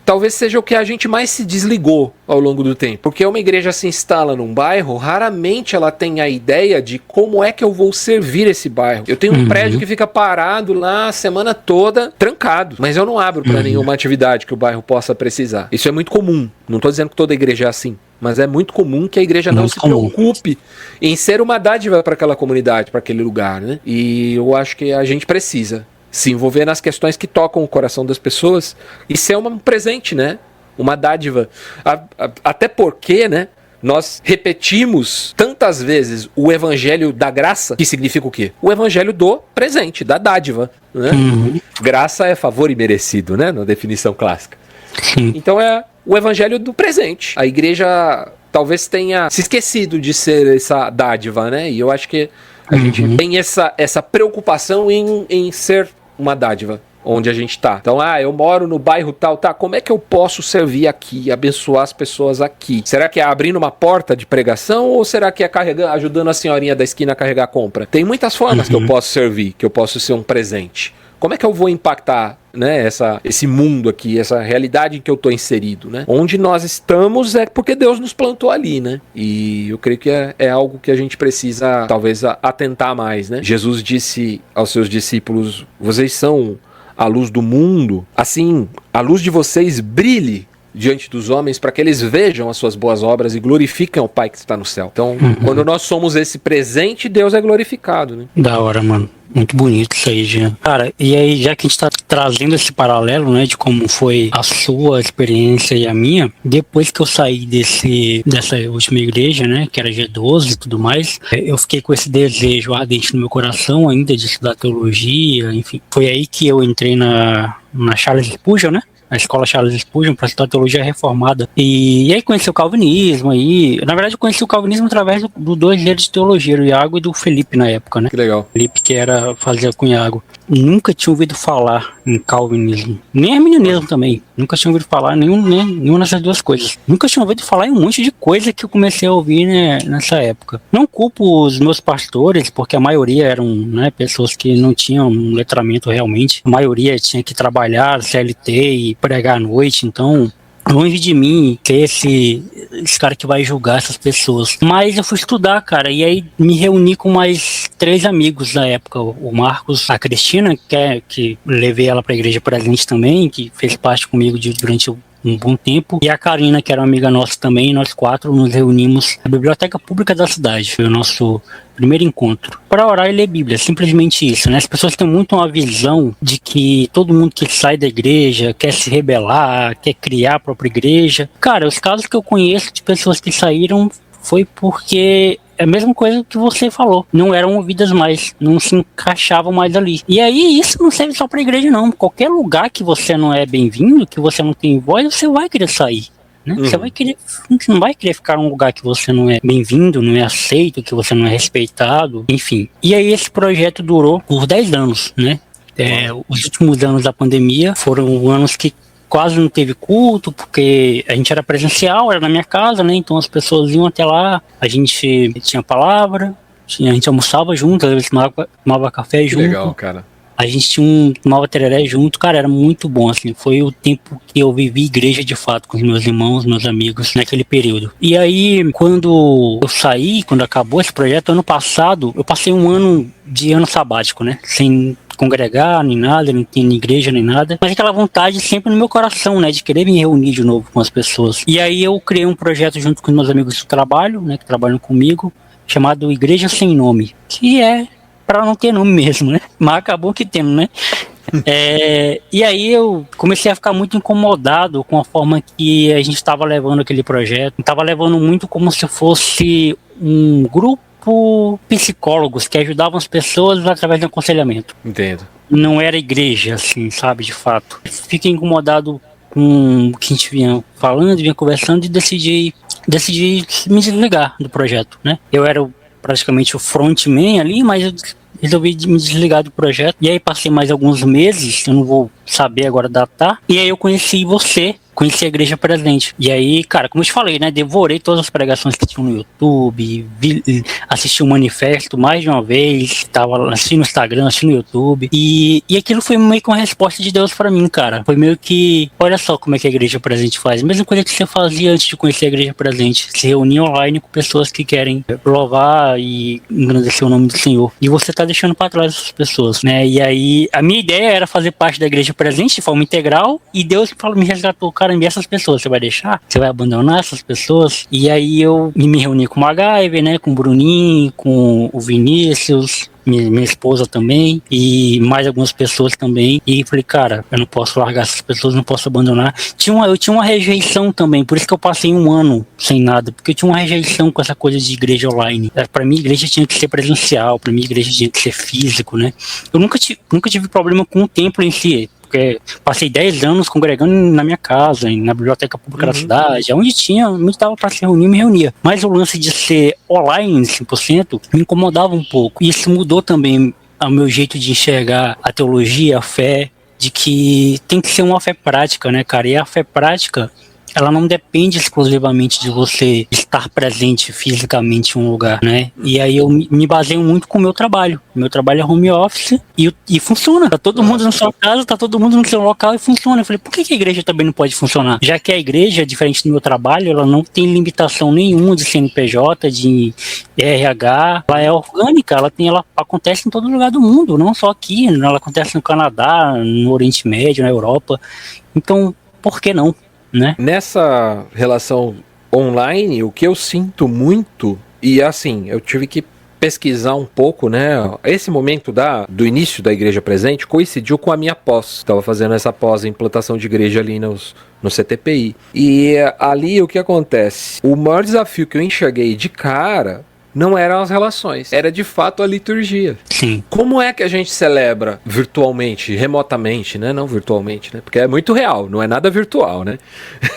talvez seja o que a gente mais se desligou ao longo do tempo. Porque uma igreja se instala num bairro, raramente ela tem a ideia de como é que eu vou servir esse bairro. Eu tenho um prédio que fica parado lá a semana toda, trancado, mas eu não abro para nenhuma atividade que o bairro possa precisar. Isso é muito comum. Não estou dizendo que toda igreja é assim, mas é muito comum que a igreja não se preocupe em ser uma dádiva para aquela comunidade, para aquele lugar, né? E eu acho que a gente precisa se envolver nas questões que tocam o coração das pessoas e ser um presente, né? Uma dádiva. Até porque, né? Nós repetimos tantas vezes o evangelho da graça, que significa o quê? O evangelho do presente, da dádiva, né? Graça é favor imerecido, né? Na definição clássica. Então é o evangelho do presente. A igreja talvez tenha se esquecido de ser essa dádiva, né? E eu acho que a gente tem essa preocupação em ser uma dádiva onde a gente tá. Então, eu moro no bairro tal, tá? Como é que eu posso servir aqui, abençoar as pessoas aqui? Será que é abrindo uma porta de pregação ou será que é ajudando a senhorinha da esquina a carregar a compra? Tem muitas formas que eu posso servir, que eu posso ser um presente. Como é que eu vou impactar, né, esse mundo aqui, essa realidade em que eu estou inserido, né? Onde nós estamos é porque Deus nos plantou ali, né? E eu creio que é algo que a gente precisa, talvez, atentar mais, né? Jesus disse aos seus discípulos, vocês são a luz do mundo, assim, a luz de vocês brilhe diante dos homens para que eles vejam as suas boas obras e glorifiquem o Pai que está no céu. Então, quando nós somos esse presente, Deus é glorificado, né? Da hora, mano. Muito bonito isso aí, Jean. Cara, e aí, já que a gente tá trazendo esse paralelo, né, de como foi a sua experiência e a minha, depois que eu saí dessa última igreja, né, que era G12 e tudo mais, eu fiquei com esse desejo ardente no meu coração ainda de estudar teologia, enfim. Foi aí que eu entrei na Charles Spurgeon, né? a escola Charles Spurgeon para estudar teologia reformada. E aí conheci o calvinismo, na verdade eu conheci o calvinismo através dos dois líderes de teologia, o Iago e do Felipe na época, né? Que legal. Felipe que fazia com o Iago. Nunca tinha ouvido falar em calvinismo, nem arminianismo também. Nunca tinha ouvido falar nenhuma dessas duas coisas. Nunca tinha ouvido falar em um monte de coisa que eu comecei a ouvir, né, nessa época. Não culpo os meus pastores, porque a maioria eram, né, pessoas que não tinham um letramento realmente. A maioria tinha que trabalhar CLT e pregar à noite, então longe de mim ter esse cara que vai julgar essas pessoas. Mas eu fui estudar, cara, e aí me reuni com mais 3 amigos da época. O Marcos, a Cristina, que levei ela pra Igreja Presente também, que fez parte comigo durante um bom tempo, e a Karina, que era uma amiga nossa também. Nós 4 nos reunimos na Biblioteca Pública da cidade. Foi o nosso primeiro encontro para orar e ler Bíblia, simplesmente isso, né? As pessoas têm muito uma visão de que todo mundo que sai da igreja quer se rebelar, quer criar a própria igreja. Cara, os casos que eu conheço de pessoas que saíram foi porque é a mesma coisa que você falou, não eram ouvidas mais, não se encaixavam mais ali. E aí isso não serve só para igreja não, qualquer lugar que você não é bem-vindo, que você não tem voz, você vai querer sair. Né? Você não vai querer ficar num lugar que você não é bem-vindo, não é aceito, que você não é respeitado, enfim. E aí esse projeto durou por 10 anos, né? Os últimos anos da pandemia foram anos que quase não teve culto, porque a gente era presencial, era na minha casa, né? Então as pessoas iam até lá, a gente tinha palavra, a gente almoçava junto, às vezes tomava café junto. Legal, cara. A gente tomava tereré junto, cara, era muito bom, assim, foi o tempo que eu vivi igreja de fato com os meus irmãos, meus amigos, naquele período. E aí, quando eu saí, quando acabou esse projeto, ano passado, eu passei um ano sabático, né, sem congregar, nem nada, nem ter igreja, nem nada, mas aquela vontade sempre no meu coração, né, de querer me reunir de novo com as pessoas. E aí eu criei um projeto junto com os meus amigos do trabalho, né, que trabalham comigo, chamado Igreja Sem Nome, que é para não ter nome mesmo, né? Mas acabou que tendo, né? E aí eu comecei a ficar muito incomodado com a forma que a gente estava levando aquele projeto. Estava levando muito como se fosse um grupo psicólogos que ajudavam as pessoas através do aconselhamento. Entendo. Não era igreja, assim, sabe, de fato. Fiquei incomodado com o que a gente vinha falando, vinha conversando e decidi me desligar do projeto, né? Eu era praticamente o frontman ali, mas eu resolvi me desligar do projeto. E aí passei mais alguns meses, eu não vou saber agora datar, e aí eu conheci a Igreja Presente. E aí, cara, como eu te falei, né, devorei todas as pregações que tinham no YouTube, assisti o manifesto mais de uma vez, assisti no Instagram, assisti no YouTube, e aquilo foi meio que uma resposta de Deus pra mim, cara. Foi meio que, olha só como é que a Igreja Presente faz, a mesma coisa que você fazia antes de conhecer a Igreja Presente, se reunir online com pessoas que querem louvar e engrandecer o nome do Senhor, e você tá deixando pra trás essas pessoas, né, e aí a minha ideia era fazer parte da Igreja Presente de forma integral, e Deus me resgatou, cara, enviar essas pessoas, você vai deixar? Você vai abandonar essas pessoas? E aí eu me reuni com o MacGyver, né, com o Bruninho, com o Vinícius, minha esposa também, e mais algumas pessoas também, e falei, cara, eu não posso largar essas pessoas, não posso abandonar. Eu tinha uma rejeição também, por isso que eu passei um ano sem nada, porque eu tinha uma rejeição com essa coisa de igreja online. Pra mim, igreja tinha que ser presencial, pra mim, igreja tinha que ser físico, né? Eu nunca tive problema com o templo em si, porque passei 10 anos congregando na minha casa, na biblioteca pública da cidade, onde estava para se reunir, me reunia. Mas o lance de ser online 100% me incomodava um pouco. E isso mudou também o meu jeito de enxergar a teologia, a fé, de que tem que ser uma fé prática, né, cara? E a fé prática, ela não depende exclusivamente de você estar presente fisicamente em um lugar, né? E aí eu me baseio muito com o meu trabalho. Meu trabalho é home office e funciona. Tá todo mundo na sua casa, tá todo mundo no seu local e funciona. Eu falei, por que a igreja também não pode funcionar? Já que a igreja, diferente do meu trabalho, ela não tem limitação nenhuma de CNPJ, de RH. Ela é orgânica, ela acontece em todo lugar do mundo, não só aqui. Ela acontece no Canadá, no Oriente Médio, na Europa. Então, por que não? Né? Nessa relação online, o que eu sinto muito, e assim, eu tive que pesquisar um pouco, né? Esse momento do início da Igreja Presente coincidiu com a minha pós. Estava fazendo essa pós em implantação de igreja ali no CTPI. E ali o que acontece? O maior desafio que eu enxerguei de cara não eram as relações, era de fato a liturgia. Sim. Como é que a gente celebra virtualmente, remotamente, né? Não virtualmente, né? Porque é muito real, não é nada virtual, né?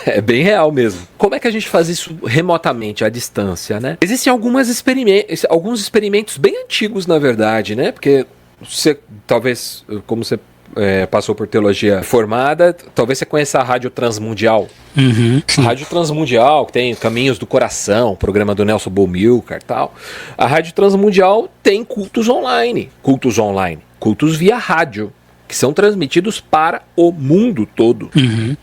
É bem real mesmo. Como é que a gente faz isso remotamente, à distância, né? Existem alguns experimentos bem antigos, na verdade, né? Porque você, talvez, como você passou por teologia formada, talvez você conheça a Rádio Transmundial. A Rádio Transmundial, que tem Caminhos do Coração, programa do Nelson Bomilcar e tal. A Rádio Transmundial tem cultos online, cultos via rádio, que são transmitidos para o mundo todo.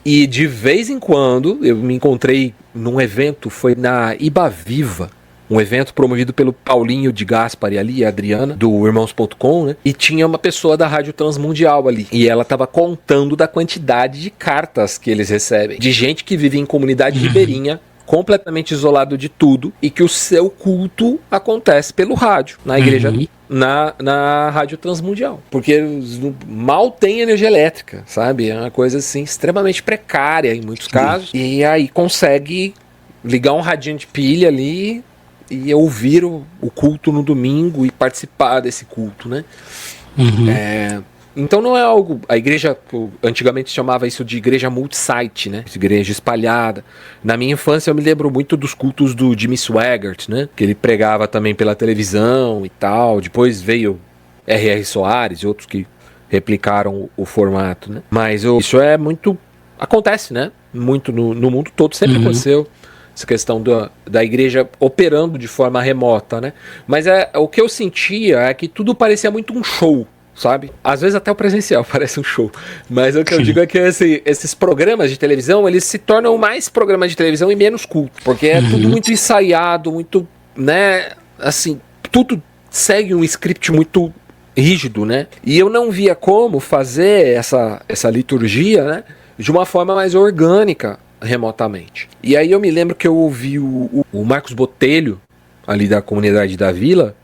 E de vez em quando, eu me encontrei num evento, foi na Ibaviva, um evento promovido pelo Paulinho de Gaspari ali, a Adriana, do Irmãos.com, né? E tinha uma pessoa da Rádio Transmundial ali. E ela estava contando da quantidade de cartas que eles recebem. De gente que vive em comunidade ribeirinha, completamente isolado de tudo, e que o seu culto acontece pelo rádio, na igreja, na Rádio Transmundial. Porque mal tem energia elétrica, sabe? É uma coisa assim, extremamente precária em muitos casos. E aí consegue ligar um radinho de pilha ali e ouvir o culto no domingo e participar desse culto, né? Então não é algo... A igreja, antigamente chamava isso de igreja multisite, né? Igreja espalhada. Na minha infância eu me lembro muito dos cultos do Jimmy Swaggart, né? Que ele pregava também pela televisão e tal. Depois veio R.R. Soares e outros que replicaram o formato, né? Mas isso é muito... Acontece, né? Muito no mundo todo, sempre aconteceu. Essa questão da igreja operando de forma remota, né? Mas o que eu sentia é que tudo parecia muito um show, sabe? Às vezes até o presencial parece um show. Mas o que eu digo é que esses programas de televisão, eles se tornam mais programas de televisão e menos culto. Porque é tudo muito ensaiado, muito, né? Assim, tudo segue um script muito rígido, né? E eu não via como fazer essa liturgia, né? De uma forma mais orgânica, remotamente. E aí eu me lembro que eu ouvi o Marcos Botelho, ali da comunidade da Vila,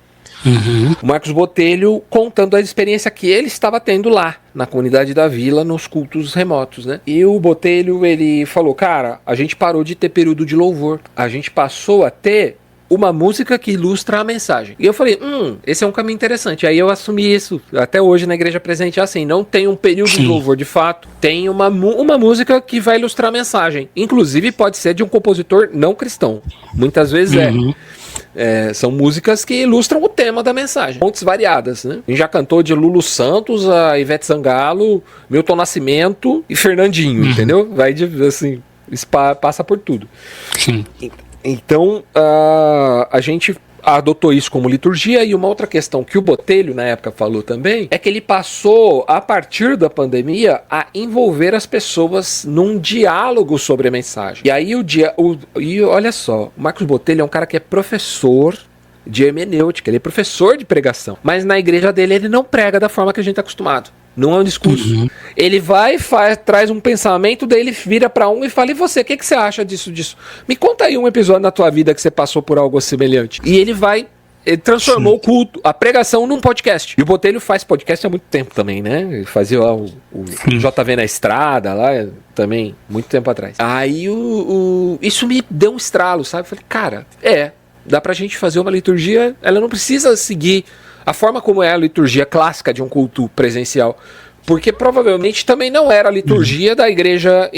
o Marcos Botelho contando a experiência que ele estava tendo lá, na comunidade da Vila, nos cultos remotos, né? E o Botelho, ele falou, cara, a gente parou de ter período de louvor, a gente passou a ter uma música que ilustra a mensagem. E eu falei, esse é um caminho interessante. Aí eu assumi isso. Até hoje na Igreja Presente é assim, não tem um período de louvor de fato, tem uma música que vai ilustrar a mensagem. Inclusive pode ser de um compositor não cristão. Muitas vezes são músicas que ilustram o tema da mensagem. Fontes variadas, né? A gente já cantou de Lulu Santos, a Ivete Sangalo, Milton Nascimento e Fernandinho, entendeu? Vai assim, passa por tudo. Sim. Então, a gente adotou isso como liturgia. E uma outra questão que o Botelho na época falou também é que ele passou, a partir da pandemia, a envolver as pessoas num diálogo sobre a mensagem. E aí e olha só, o Marcos Botelho é um cara que é professor de hermenêutica, ele é professor de pregação, mas na igreja dele ele não prega da forma que a gente está acostumado. Não é um discurso. Ele vai, traz um pensamento, daí ele vira pra um e fala, e você, o que você acha disso? Me conta aí um episódio na tua vida que você passou por algo semelhante. E ele transformou o culto, a pregação, num podcast. E o Botelho faz podcast há muito tempo também, né? Ele fazia lá o JV na Estrada, lá também, muito tempo atrás. Aí isso me deu um estralo, sabe? Falei, cara, dá pra gente fazer uma liturgia, ela não precisa seguir a forma como é a liturgia clássica de um culto presencial, porque provavelmente também não era a liturgia da igreja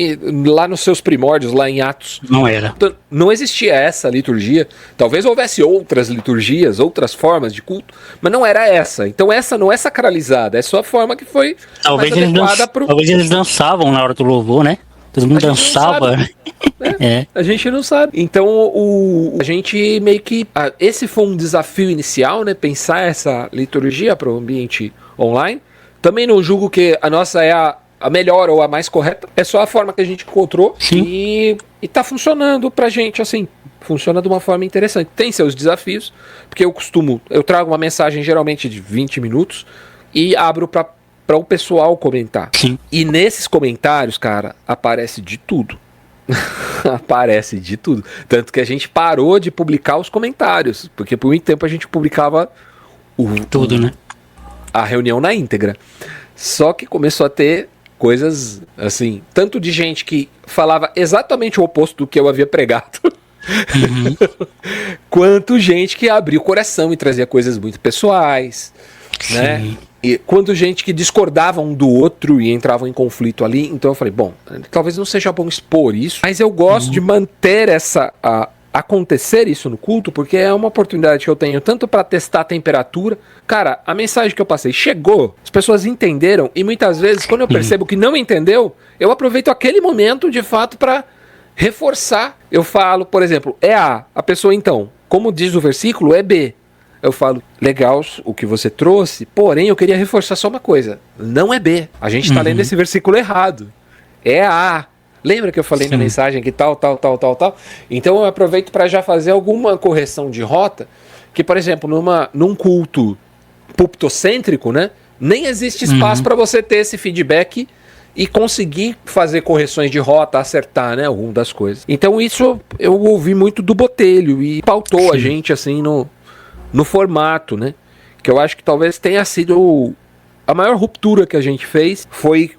lá nos seus primórdios, lá em Atos. Não era. Então, não existia essa liturgia. Talvez houvesse outras liturgias, outras formas de culto, mas não era essa. Então essa não é sacralizada, é só a forma que foi talvez mais adequada talvez eles dançavam na hora do louvor, né? Todo mundo dançava. A gente não sabe. Então, a gente meio que... esse foi um desafio inicial, né? Pensar essa liturgia para o ambiente online. Também não julgo que a nossa é a melhor ou a mais correta. É só a forma que a gente encontrou. Sim. E tá funcionando pra gente, assim. Funciona de uma forma interessante. Tem seus desafios, porque eu trago uma mensagem geralmente de 20 minutos e abro para o pessoal comentar. Sim. E nesses comentários, cara, aparece de tudo. Aparece de tudo. Tanto que a gente parou de publicar os comentários, porque por muito tempo a gente publicava tudo, né? A reunião na íntegra. Só que começou a ter coisas assim, tanto de gente que falava exatamente o oposto do que eu havia pregado, quanto gente que abria o coração e trazia coisas muito pessoais, né? E quanto gente que discordava um do outro e entravam em conflito ali. Então eu falei, bom, talvez não seja bom expor isso, mas eu gosto de manter acontecer isso no culto, porque é uma oportunidade que eu tenho tanto para testar a temperatura. Cara, a mensagem que eu passei chegou, as pessoas entenderam, e muitas vezes, quando eu percebo que não entendeu, eu aproveito aquele momento, de fato, para reforçar. Eu falo, por exemplo, é a pessoa então, como diz o versículo, é B. Eu falo, legal o que você trouxe, porém eu queria reforçar só uma coisa, não é B, a gente está lendo esse versículo errado, é A. Lembra que eu falei na mensagem que tal. Então eu aproveito para já fazer alguma correção de rota, que, por exemplo, num culto púlpito-cêntrico, né, nem existe espaço para você ter esse feedback e conseguir fazer correções de rota, acertar, né, alguma das coisas. Então isso eu ouvi muito do Botelho e pautou a gente assim no formato, né, que eu acho que talvez tenha sido a maior ruptura que a gente fez foi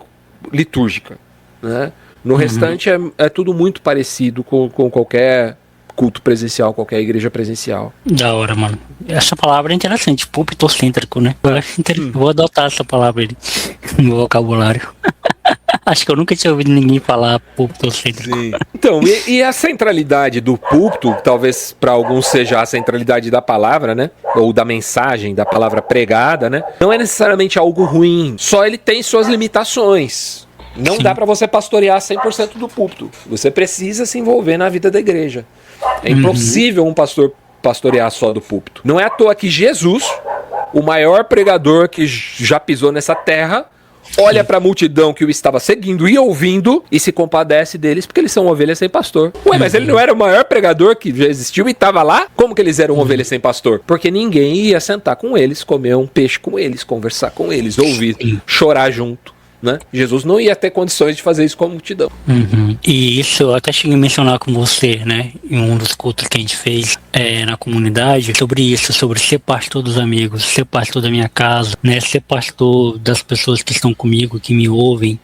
litúrgica, né. No restante é tudo muito parecido com qualquer culto presencial, qualquer igreja presencial. Da hora, mano. Essa palavra é interessante, púlpito-cêntrico, né? Eu acho interessante. Vou adotar essa palavra aí no meu vocabulário. Acho que eu nunca tinha ouvido ninguém falar púlpito-cêntrico. Então, e a centralidade do púlpito, talvez para alguns seja a centralidade da palavra, né? Ou da mensagem, da palavra pregada, né? Não é necessariamente algo ruim, só ele tem suas limitações. Não dá para você pastorear 100% do púlpito. Você precisa se envolver na vida da igreja. É impossível um pastor pastorear só do púlpito. Não é à toa que Jesus, o maior pregador que já pisou nessa terra, olha para a multidão que o estava seguindo e ouvindo e se compadece deles porque eles são ovelhas sem pastor. Ué, mas ele não era o maior pregador que já existiu e estava lá? Como que eles eram ovelhas sem pastor? Porque ninguém ia sentar com eles, comer um peixe com eles, conversar com eles, ouvir, chorar junto. Né? Jesus não ia ter condições de fazer isso com a multidão. E isso eu até cheguei a mencionar com você, né, em um dos cultos que a gente fez na comunidade, sobre isso, sobre ser pastor dos amigos, ser pastor da minha casa, né, ser pastor das pessoas que estão comigo, que me ouvem,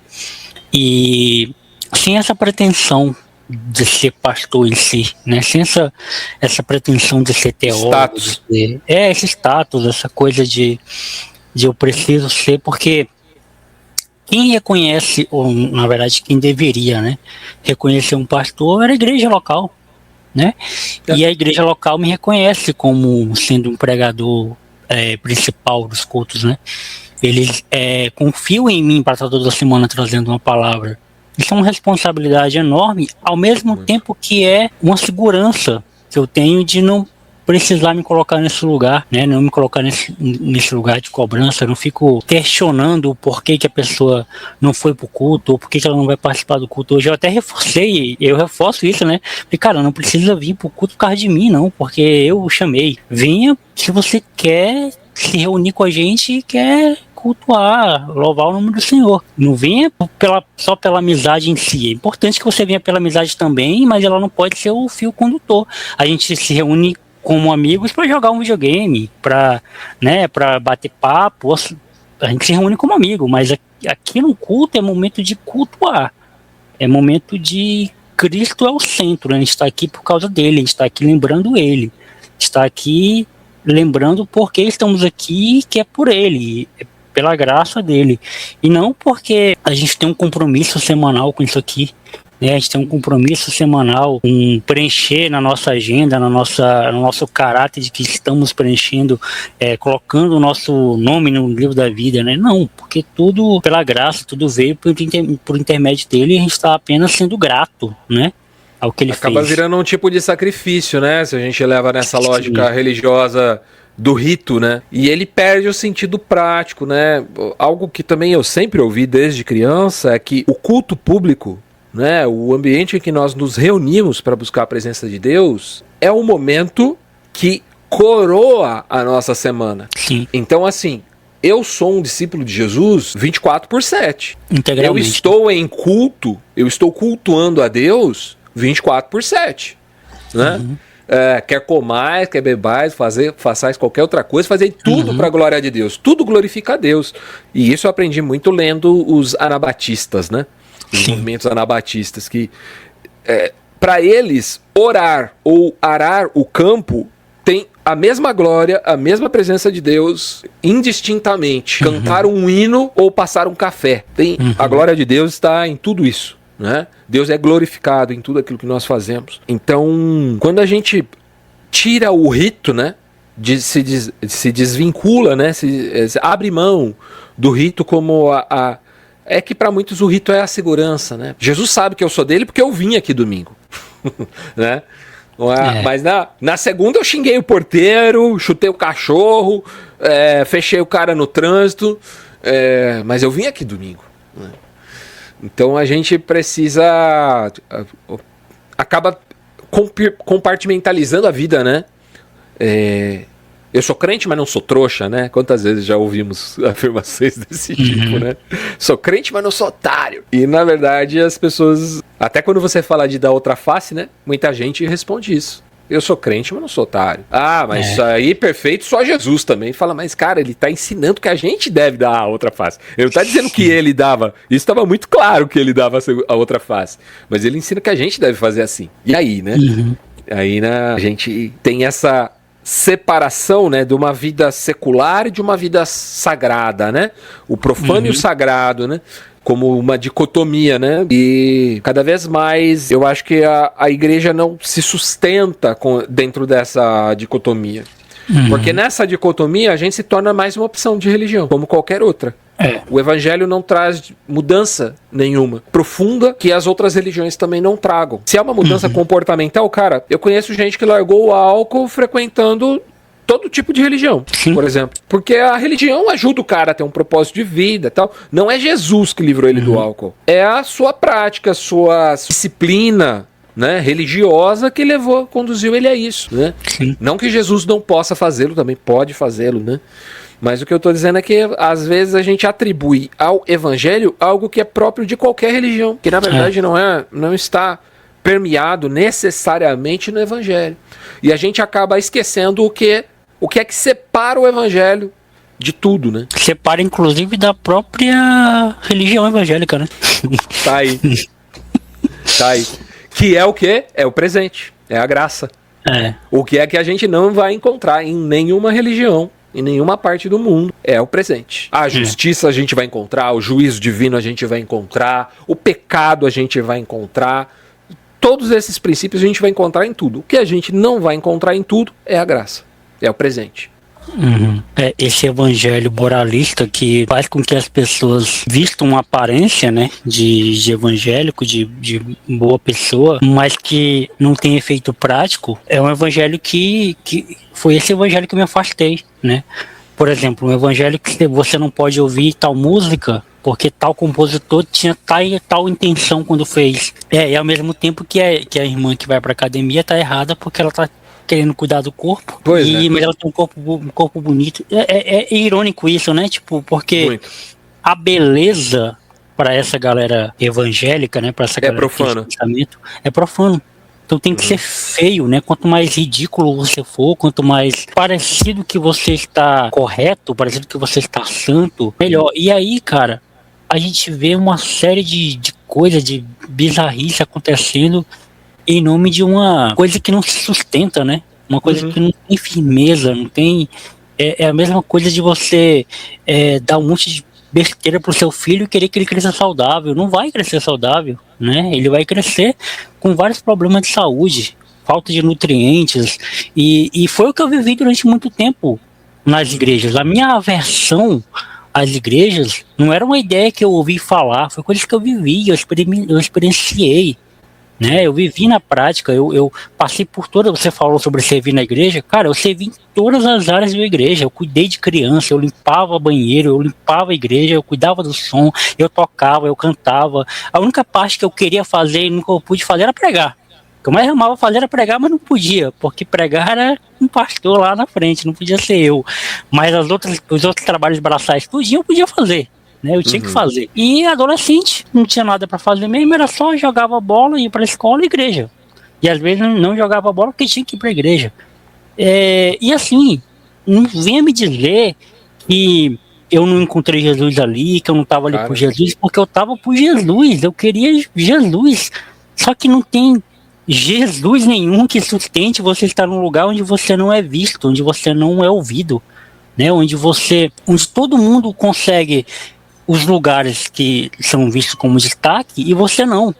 e sem essa pretensão de ser pastor em si, né, sem essa pretensão de ser teólogo, status. Esse status, essa coisa de eu preciso ser, porque quem reconhece, ou na verdade quem deveria, né, reconhecer um pastor era a igreja local, né? E a igreja local me reconhece como sendo um pregador principal dos cultos, né? Eles confiam em mim para estar toda semana trazendo uma palavra. Isso é uma responsabilidade enorme, ao mesmo tempo que é uma segurança que eu tenho de não precisar me colocar nesse lugar, né? Não me colocar nesse lugar de cobrança. Eu não fico questionando o porquê que a pessoa não foi pro culto, ou porquê que ela não vai participar do culto. Hoje eu até eu reforço isso, né? Porque, cara, não precisa vir pro culto por causa de mim, não, porque eu o chamei. Venha se você quer se reunir com a gente e quer cultuar, louvar o nome do Senhor. Não venha só pela amizade em si. É importante que você venha pela amizade também, mas ela não pode ser o fio condutor. A gente se reúne como amigos para jogar um videogame, para bater papo. A gente se reúne como amigo, mas aqui no culto é momento de cultuar, é momento de Cristo é o centro, né? A gente está aqui por causa dele, a gente está aqui lembrando ele, está aqui lembrando porque estamos aqui, que é por ele, é pela graça dele, e não porque a gente tem um compromisso semanal com isso aqui. A gente tem um compromisso semanal em preencher na nossa agenda, no nosso caráter de que estamos preenchendo, colocando o nosso nome no livro da vida, né? Não, porque tudo pela graça, tudo veio por intermédio dele e a gente está apenas sendo grato, né? Ao que ele fez. Acaba virando um tipo de sacrifício, né? Se a gente leva nessa lógica religiosa do rito, né? E ele perde o sentido prático, né? Algo que também eu sempre ouvi desde criança é que o culto público, né, o ambiente em que nós nos reunimos para buscar a presença de Deus é um momento que coroa a nossa semana. Sim. Então, assim, eu sou um discípulo de Jesus 24/7. Integralmente. Eu estou em culto, eu estou cultuando a Deus 24/7. Né? Quer comais, quer bebais, façais qualquer outra coisa, fazer tudo para a glória de Deus. Tudo glorifica a Deus. E isso eu aprendi muito lendo os anabatistas, né? Os movimentos anabatistas, que para eles, orar ou arar o campo tem a mesma glória, a mesma presença de Deus, indistintamente. Cantar um hino ou passar um café. A glória de Deus está em tudo isso, né? Deus é glorificado em tudo aquilo que nós fazemos. Então, quando a gente tira o rito, né? Se desvincula, né? Se abre mão do rito como é que para muitos o rito é a segurança, né? Jesus sabe que eu sou dele porque eu vim aqui domingo, né? Mas na segunda eu xinguei o porteiro, chutei o cachorro, fechei o cara no trânsito, mas eu vim aqui domingo, né? Então a gente precisa acaba compartimentalizando a vida, né? Eu sou crente, mas não sou trouxa, né? Quantas vezes já ouvimos afirmações desse tipo, né? Sou crente, mas não sou otário. E, na verdade, as pessoas... Até quando você fala de dar outra face, né? Muita gente responde isso. Eu sou crente, mas não sou otário. Ah, mas isso aí, perfeito, só Jesus também. Fala, mas, cara, ele tá ensinando que a gente deve dar a outra face. Ele não tá dizendo que ele dava... Isso estava muito claro que ele dava a outra face. Mas ele ensina que a gente deve fazer assim. E aí, né? Aí, né, a gente tem essa... separação, né, de uma vida secular e de uma vida sagrada, né? O profano e o sagrado, né? Como uma dicotomia, né? E cada vez mais eu acho que a igreja não se sustenta dentro dessa dicotomia. Porque nessa dicotomia a gente se torna mais uma opção de religião, como qualquer outra. O evangelho não traz mudança nenhuma profunda que as outras religiões também não tragam. Se é uma mudança comportamental, cara, eu conheço gente que largou o álcool frequentando todo tipo de religião, por exemplo. Porque a religião ajuda o cara a ter um propósito de vida e tal. Não é Jesus que livrou ele do álcool. É a sua prática, a sua disciplina, né, religiosa que conduziu ele a isso, né? Não que Jesus não possa fazê-lo, também pode fazê-lo, né? Mas o que eu estou dizendo é que às vezes a gente atribui ao evangelho algo que é próprio de qualquer religião, que na verdade não está permeado necessariamente no evangelho. E a gente acaba esquecendo o que é que separa o evangelho de tudo, né? Separa inclusive da própria religião evangélica, né? Tá aí. Que é o quê? É o presente, é a graça. O que é que a gente não vai encontrar em nenhuma religião, em nenhuma parte do mundo, é o presente. A justiça a gente vai encontrar, o juízo divino a gente vai encontrar, o pecado a gente vai encontrar, todos esses princípios a gente vai encontrar em tudo. O que a gente não vai encontrar em tudo é a graça, é o presente. Esse evangelho moralista que faz com que as pessoas vistam uma aparência, né, de evangélico, de boa pessoa, mas que não tem efeito prático, é um evangelho que foi esse evangelho que eu me afastei, né? Por exemplo, um evangelho que você não pode ouvir tal música porque tal compositor tinha tal intenção quando fez. E ao mesmo tempo que a irmã que vai pra academia tá errada porque ela tá querendo cuidar do corpo, mas ela tem um corpo bonito. É irônico isso, né? Tipo, porque a beleza para essa galera evangélica, né? Para essa galera que tem esse pensamento, é profano. Então tem que ser feio, né? Quanto mais ridículo você for, quanto mais parecido que você está correto, parecido que você está santo, melhor. E aí, cara, a gente vê uma série de coisas, de bizarrice acontecendo em nome de uma coisa que não se sustenta, né? Uma coisa que não tem firmeza, não tem... É a mesma coisa de você dar um monte de besteira pro seu filho e querer que ele cresça saudável. Não vai crescer saudável, né? Ele vai crescer com vários problemas de saúde, falta de nutrientes. E foi o que eu vivi durante muito tempo nas igrejas. A minha aversão às igrejas não era uma ideia que eu ouvi falar, foi coisas que eu vivi, eu experienciei. Né, eu vivi na prática, eu passei por toda. Você falou sobre servir na igreja, cara, eu servi em todas as áreas da igreja. Eu cuidei de criança, eu limpava banheiro, eu limpava a igreja, eu cuidava do som, eu tocava, eu cantava. A única parte que eu queria fazer e nunca pude fazer era pregar. O que eu mais amava fazer era pregar, mas não podia, porque pregar era um pastor lá na frente, não podia ser eu. Mas os outros trabalhos braçais eu podia fazer. Né, eu tinha que fazer. E adolescente, não tinha nada pra fazer mesmo, era só jogava bola, ia pra escola e igreja. E às vezes não jogava bola porque tinha que ir pra igreja. E assim, não venha me dizer que eu não encontrei Jesus ali, que eu não tava ali por Jesus, porque eu tava por Jesus, eu queria Jesus. Só que não tem Jesus nenhum que sustente você estar num lugar onde você não é visto, onde você não é ouvido, né? Onde todo mundo consegue os lugares que são vistos como destaque e você não,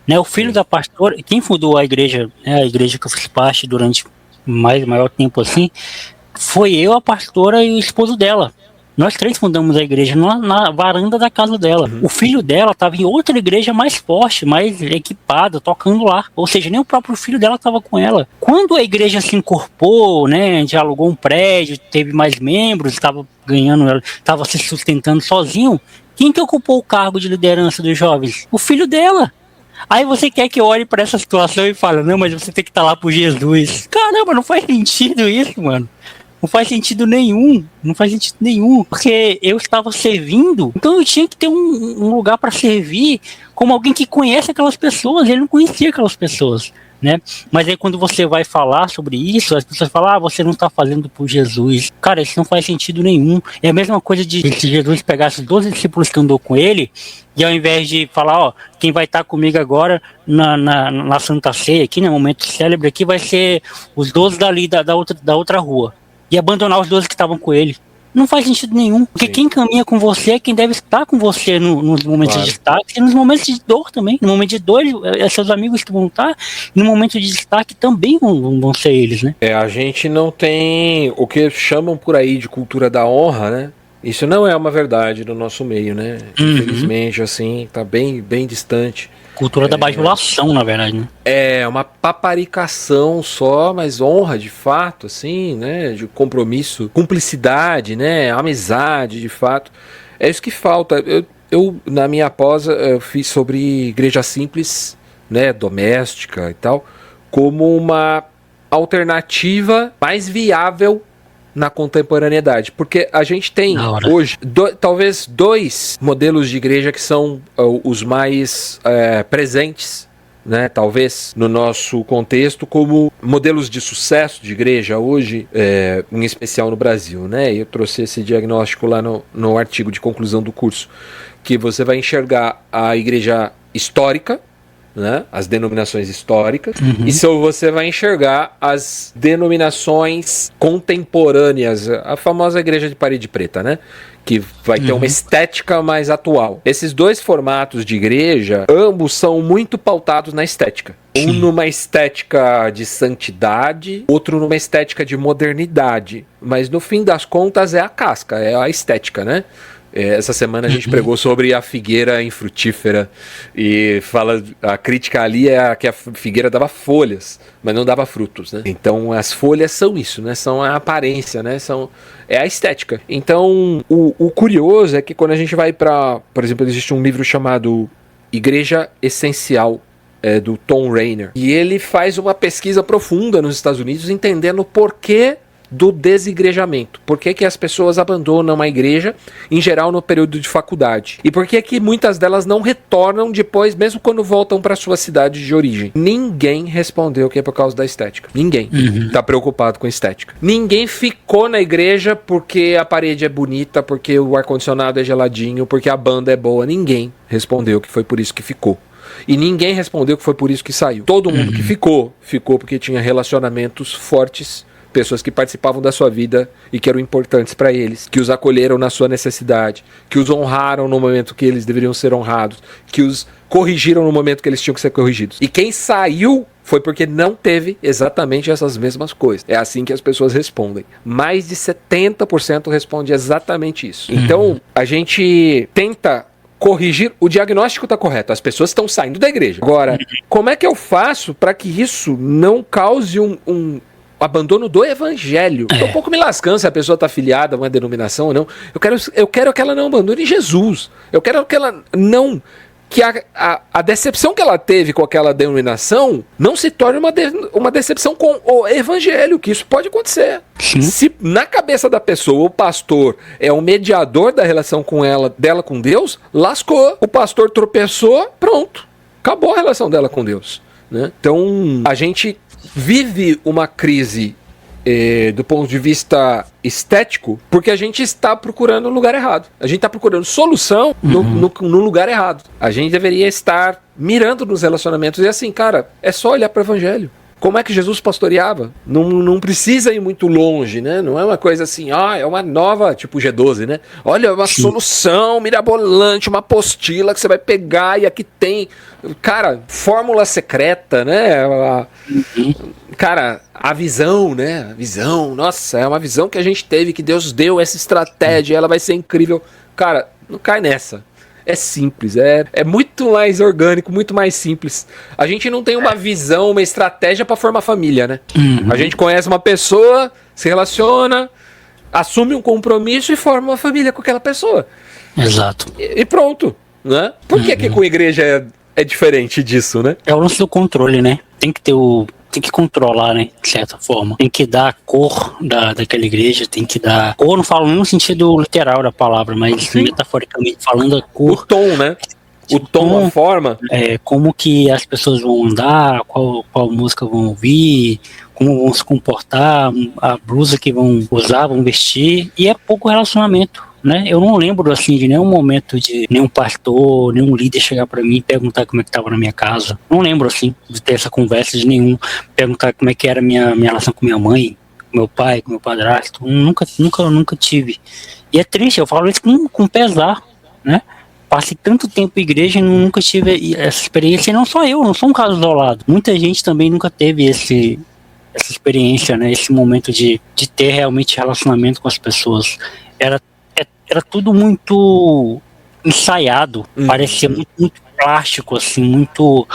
né? O filho da pastora, quem fundou a igreja, né, a igreja que eu fiz parte durante maior tempo assim, foi eu, a pastora e o esposo dela. Nós 3 fundamos a igreja na varanda da casa dela. O filho dela estava em outra igreja mais forte, mais equipada, tocando lá. Ou seja, nem o próprio filho dela estava com ela. Quando a igreja se incorporou, né, a gente alugou um prédio, teve mais membros, estava se sustentando sozinho, quem que ocupou o cargo de liderança dos jovens? O filho dela. Aí você quer que eu olhe para essa situação e fale, não, mas você tem que estar lá por Jesus. Caramba, não faz sentido isso, mano. Não faz sentido nenhum, porque eu estava servindo, então eu tinha que ter um lugar para servir como alguém que conhece aquelas pessoas. Ele não conhecia aquelas pessoas, né? Mas aí quando você vai falar sobre isso, as pessoas falam, você não está fazendo por Jesus. Cara, isso não faz sentido nenhum. É a mesma coisa de se Jesus pegasse os 12 discípulos que andou com ele, e ao invés de falar, quem vai estar comigo agora na Santa Ceia, aqui, no momento célebre aqui, vai ser os 12 dali da outra rua. E abandonar os 12 que estavam com ele. Não faz sentido nenhum. Porque quem caminha com você é quem deve estar com você nos momentos de destaque e nos momentos de dor também. No momento de dor, é seus amigos que vão estar. E no momento de destaque também vão ser eles, né? A gente não tem o que chamam por aí de cultura da honra, né? Isso não é uma verdade no nosso meio, né? Infelizmente, assim, tá bem, bem distante. Cultura da bajulação, na verdade, né? É uma paparicação só, mas honra de fato, assim, né? De compromisso, cumplicidade, né? Amizade, de fato. É isso que falta. Eu na minha pós, eu fiz sobre igreja simples, né? Doméstica e tal, como uma alternativa mais viável na contemporaneidade, porque a gente tem hoje talvez 2 modelos de igreja que são os mais presentes, né, talvez no nosso contexto, como modelos de sucesso de igreja hoje, em especial no Brasil, né? Eu trouxe esse diagnóstico lá no artigo de conclusão do curso, que você vai enxergar a igreja histórica, né, as denominações históricas, e você vai enxergar as denominações contemporâneas, a famosa igreja de parede preta, né, que vai ter uma estética mais atual. Esses 2 formatos de igreja, ambos são muito pautados na estética. Um numa estética de santidade, outro numa estética de modernidade, mas no fim das contas é a casca, é a estética, né? Essa semana a gente pregou sobre a figueira infrutífera e a crítica ali é que a figueira dava folhas, mas não dava frutos, né? Então as folhas são isso, né? São a aparência, né? É a estética. Então o curioso é que quando a gente vai por exemplo, existe um livro chamado Igreja Essencial, do Tom Rainer, e ele faz uma pesquisa profunda nos Estados Unidos entendendo o porquê do desigrejamento. Por que as pessoas abandonam a igreja, em geral no período de faculdade? E por que muitas delas não retornam depois, mesmo quando voltam para sua cidade de origem? Ninguém respondeu que é por causa da estética. Ninguém está preocupado com estética. Ninguém ficou na igreja porque a parede é bonita, porque o ar-condicionado é geladinho, porque a banda é boa. Ninguém respondeu que foi por isso que ficou. E ninguém respondeu que foi por isso que saiu. Todo mundo que ficou porque tinha relacionamentos fortes, pessoas que participavam da sua vida e que eram importantes para eles, que os acolheram na sua necessidade, que os honraram no momento que eles deveriam ser honrados, que os corrigiram no momento que eles tinham que ser corrigidos. E quem saiu foi porque não teve exatamente essas mesmas coisas. É assim que as pessoas respondem. Mais de 70% responde exatamente isso. Então, a gente tenta corrigir, o diagnóstico está correto, as pessoas estão saindo da igreja. Agora, como é que eu faço para que isso não cause um abandono do evangelho? Tô um pouco me lascando se a pessoa está afiliada a uma denominação ou não. Eu quero que ela não abandone Jesus. Eu quero que ela não... que a decepção que ela teve com aquela denominação não se torne uma decepção com o evangelho, que isso pode acontecer. Se na cabeça da pessoa o pastor é um mediador da relação dela com Deus, lascou. O pastor tropeçou, pronto. Acabou a relação dela com Deus, né? Então, a gente vive uma crise do ponto de vista estético, porque a gente está procurando no lugar errado. A gente está procurando solução no lugar errado. A gente deveria estar mirando nos relacionamentos. E assim, cara, é só olhar para o evangelho. Como é que Jesus pastoreava? Não precisa ir muito longe, né? Não é uma coisa assim, é uma nova, tipo G12, né? Olha, uma solução mirabolante, uma apostila que você vai pegar e aqui tem, cara, fórmula secreta, né? Cara, a visão, né? A visão, nossa, é uma visão que a gente teve, que Deus deu essa estratégia, ela vai ser incrível. Cara, não cai nessa. É simples, é muito mais orgânico, muito mais simples. A gente não tem uma visão, uma estratégia para formar família, né? A gente conhece uma pessoa, se relaciona, assume um compromisso e forma uma família com aquela pessoa. Exato. E pronto, né? Por que com a igreja é diferente disso, né? É o lance do controle, né? Tem que controlar, né, de certa forma. Tem que dar a cor daquela igreja, tem que dar... Cor, não falo nem no sentido literal da palavra, mas metaforicamente falando, a cor... O tom, né? O tom, a forma. Como que as pessoas vão andar, qual música vão ouvir, como vão se comportar, a blusa que vão usar, vão vestir, e é pouco relacionamento, né? Eu não lembro, assim, de nenhum momento de nenhum pastor, nenhum líder chegar pra mim e perguntar como é que tava na minha casa. Não lembro, assim, de ter essa conversa de nenhum, perguntar como é que era a minha relação com minha mãe, com meu pai, com meu padrasto. Nunca tive. E é triste, eu falo isso com pesar, né? Passei tanto tempo em igreja e nunca tive essa experiência, e não só eu, não sou um caso isolado. Muita gente também nunca teve essa experiência, né? Esse momento de ter realmente relacionamento com as pessoas. Era tudo muito ensaiado, parecia muito plástico, assim, muito...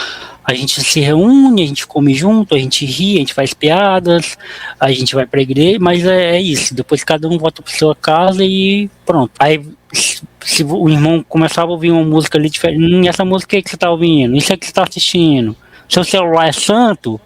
A gente se reúne, a gente come junto, a gente ri, a gente faz piadas, a gente vai pra igreja, mas é isso. Depois cada um volta pra sua casa e pronto. Aí se o irmão começava a ouvir uma música ali diferente, essa música aí que você tá ouvindo, isso é que você tá assistindo, seu celular é santo,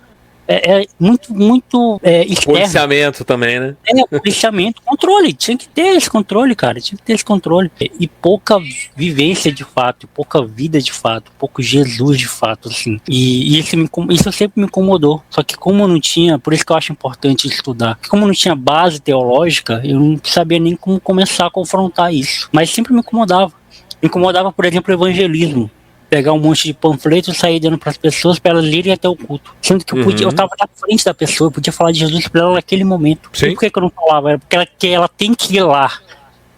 muito externo. Policiamento também, né? Policiamento, controle, tinha que ter esse controle, cara, tinha que ter esse controle. E pouca vivência de fato, pouca vida de fato, pouco Jesus de fato, assim. E isso sempre me incomodou. Só que como eu não tinha, por isso que eu acho importante estudar, como eu não tinha base teológica, eu não sabia nem como começar a confrontar isso. Mas sempre me incomodava. Me incomodava, por exemplo, o evangelismo. Pegar um monte de panfleto e sair dando para as pessoas para elas irem até o culto. Sendo que eu estava na frente da pessoa, eu podia falar de Jesus para ela naquele momento. Sim. E por que eu não falava? Era porque ela tem que ir lá.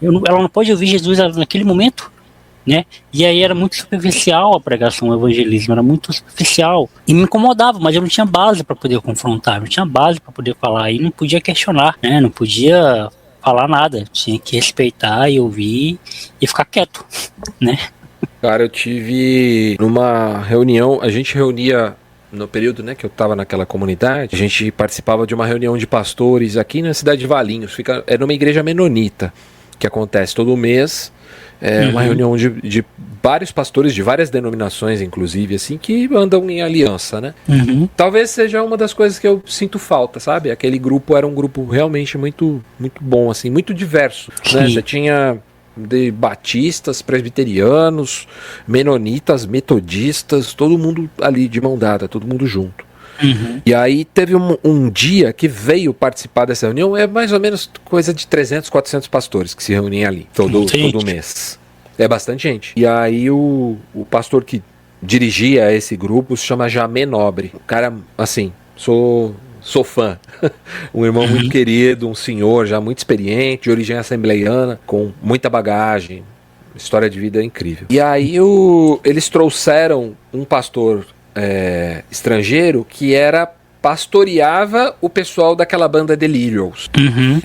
Ela não pode ouvir Jesus naquele momento, né? E aí era muito superficial a pregação, o evangelismo, era muito superficial. E me incomodava, mas eu não tinha base para poder confrontar, não tinha base para poder falar. E não podia questionar, né? Não podia falar nada. Tinha que respeitar e ouvir e ficar quieto, né? Cara, eu tive numa reunião, a gente reunia no período, né, que eu tava naquela comunidade, a gente participava de uma reunião de pastores aqui na cidade de Valinhos, é numa igreja menonita, que acontece todo mês, uma reunião de vários pastores de várias denominações, inclusive, assim, que andam em aliança, né? Talvez seja uma das coisas que eu sinto falta, sabe? Aquele grupo era um grupo realmente muito, muito bom, assim, muito diverso, né? Você tinha... de batistas, presbiterianos, menonitas, metodistas, todo mundo ali de mão dada, todo mundo junto. E aí teve um dia que veio participar dessa reunião, é mais ou menos coisa de 300, 400 pastores que se reúnem ali, todo mês. É bastante gente. E aí o pastor que dirigia esse grupo se chama Jamé Nobre. O cara, assim, sou fã, um irmão muito querido, um senhor já muito experiente, de origem assembleiana, com muita bagagem, história de vida incrível. E aí eles trouxeram um pastor estrangeiro que pastoreava o pessoal daquela banda Delirious.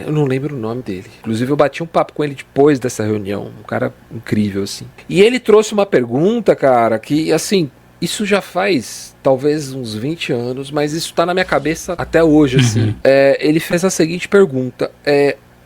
Eu não lembro o nome dele. Inclusive eu bati um papo com ele depois dessa reunião, um cara incrível assim. E ele trouxe uma pergunta, cara, que assim... Isso já faz talvez uns 20 anos, mas isso tá na minha cabeça até hoje, assim. Ele fez a seguinte pergunta: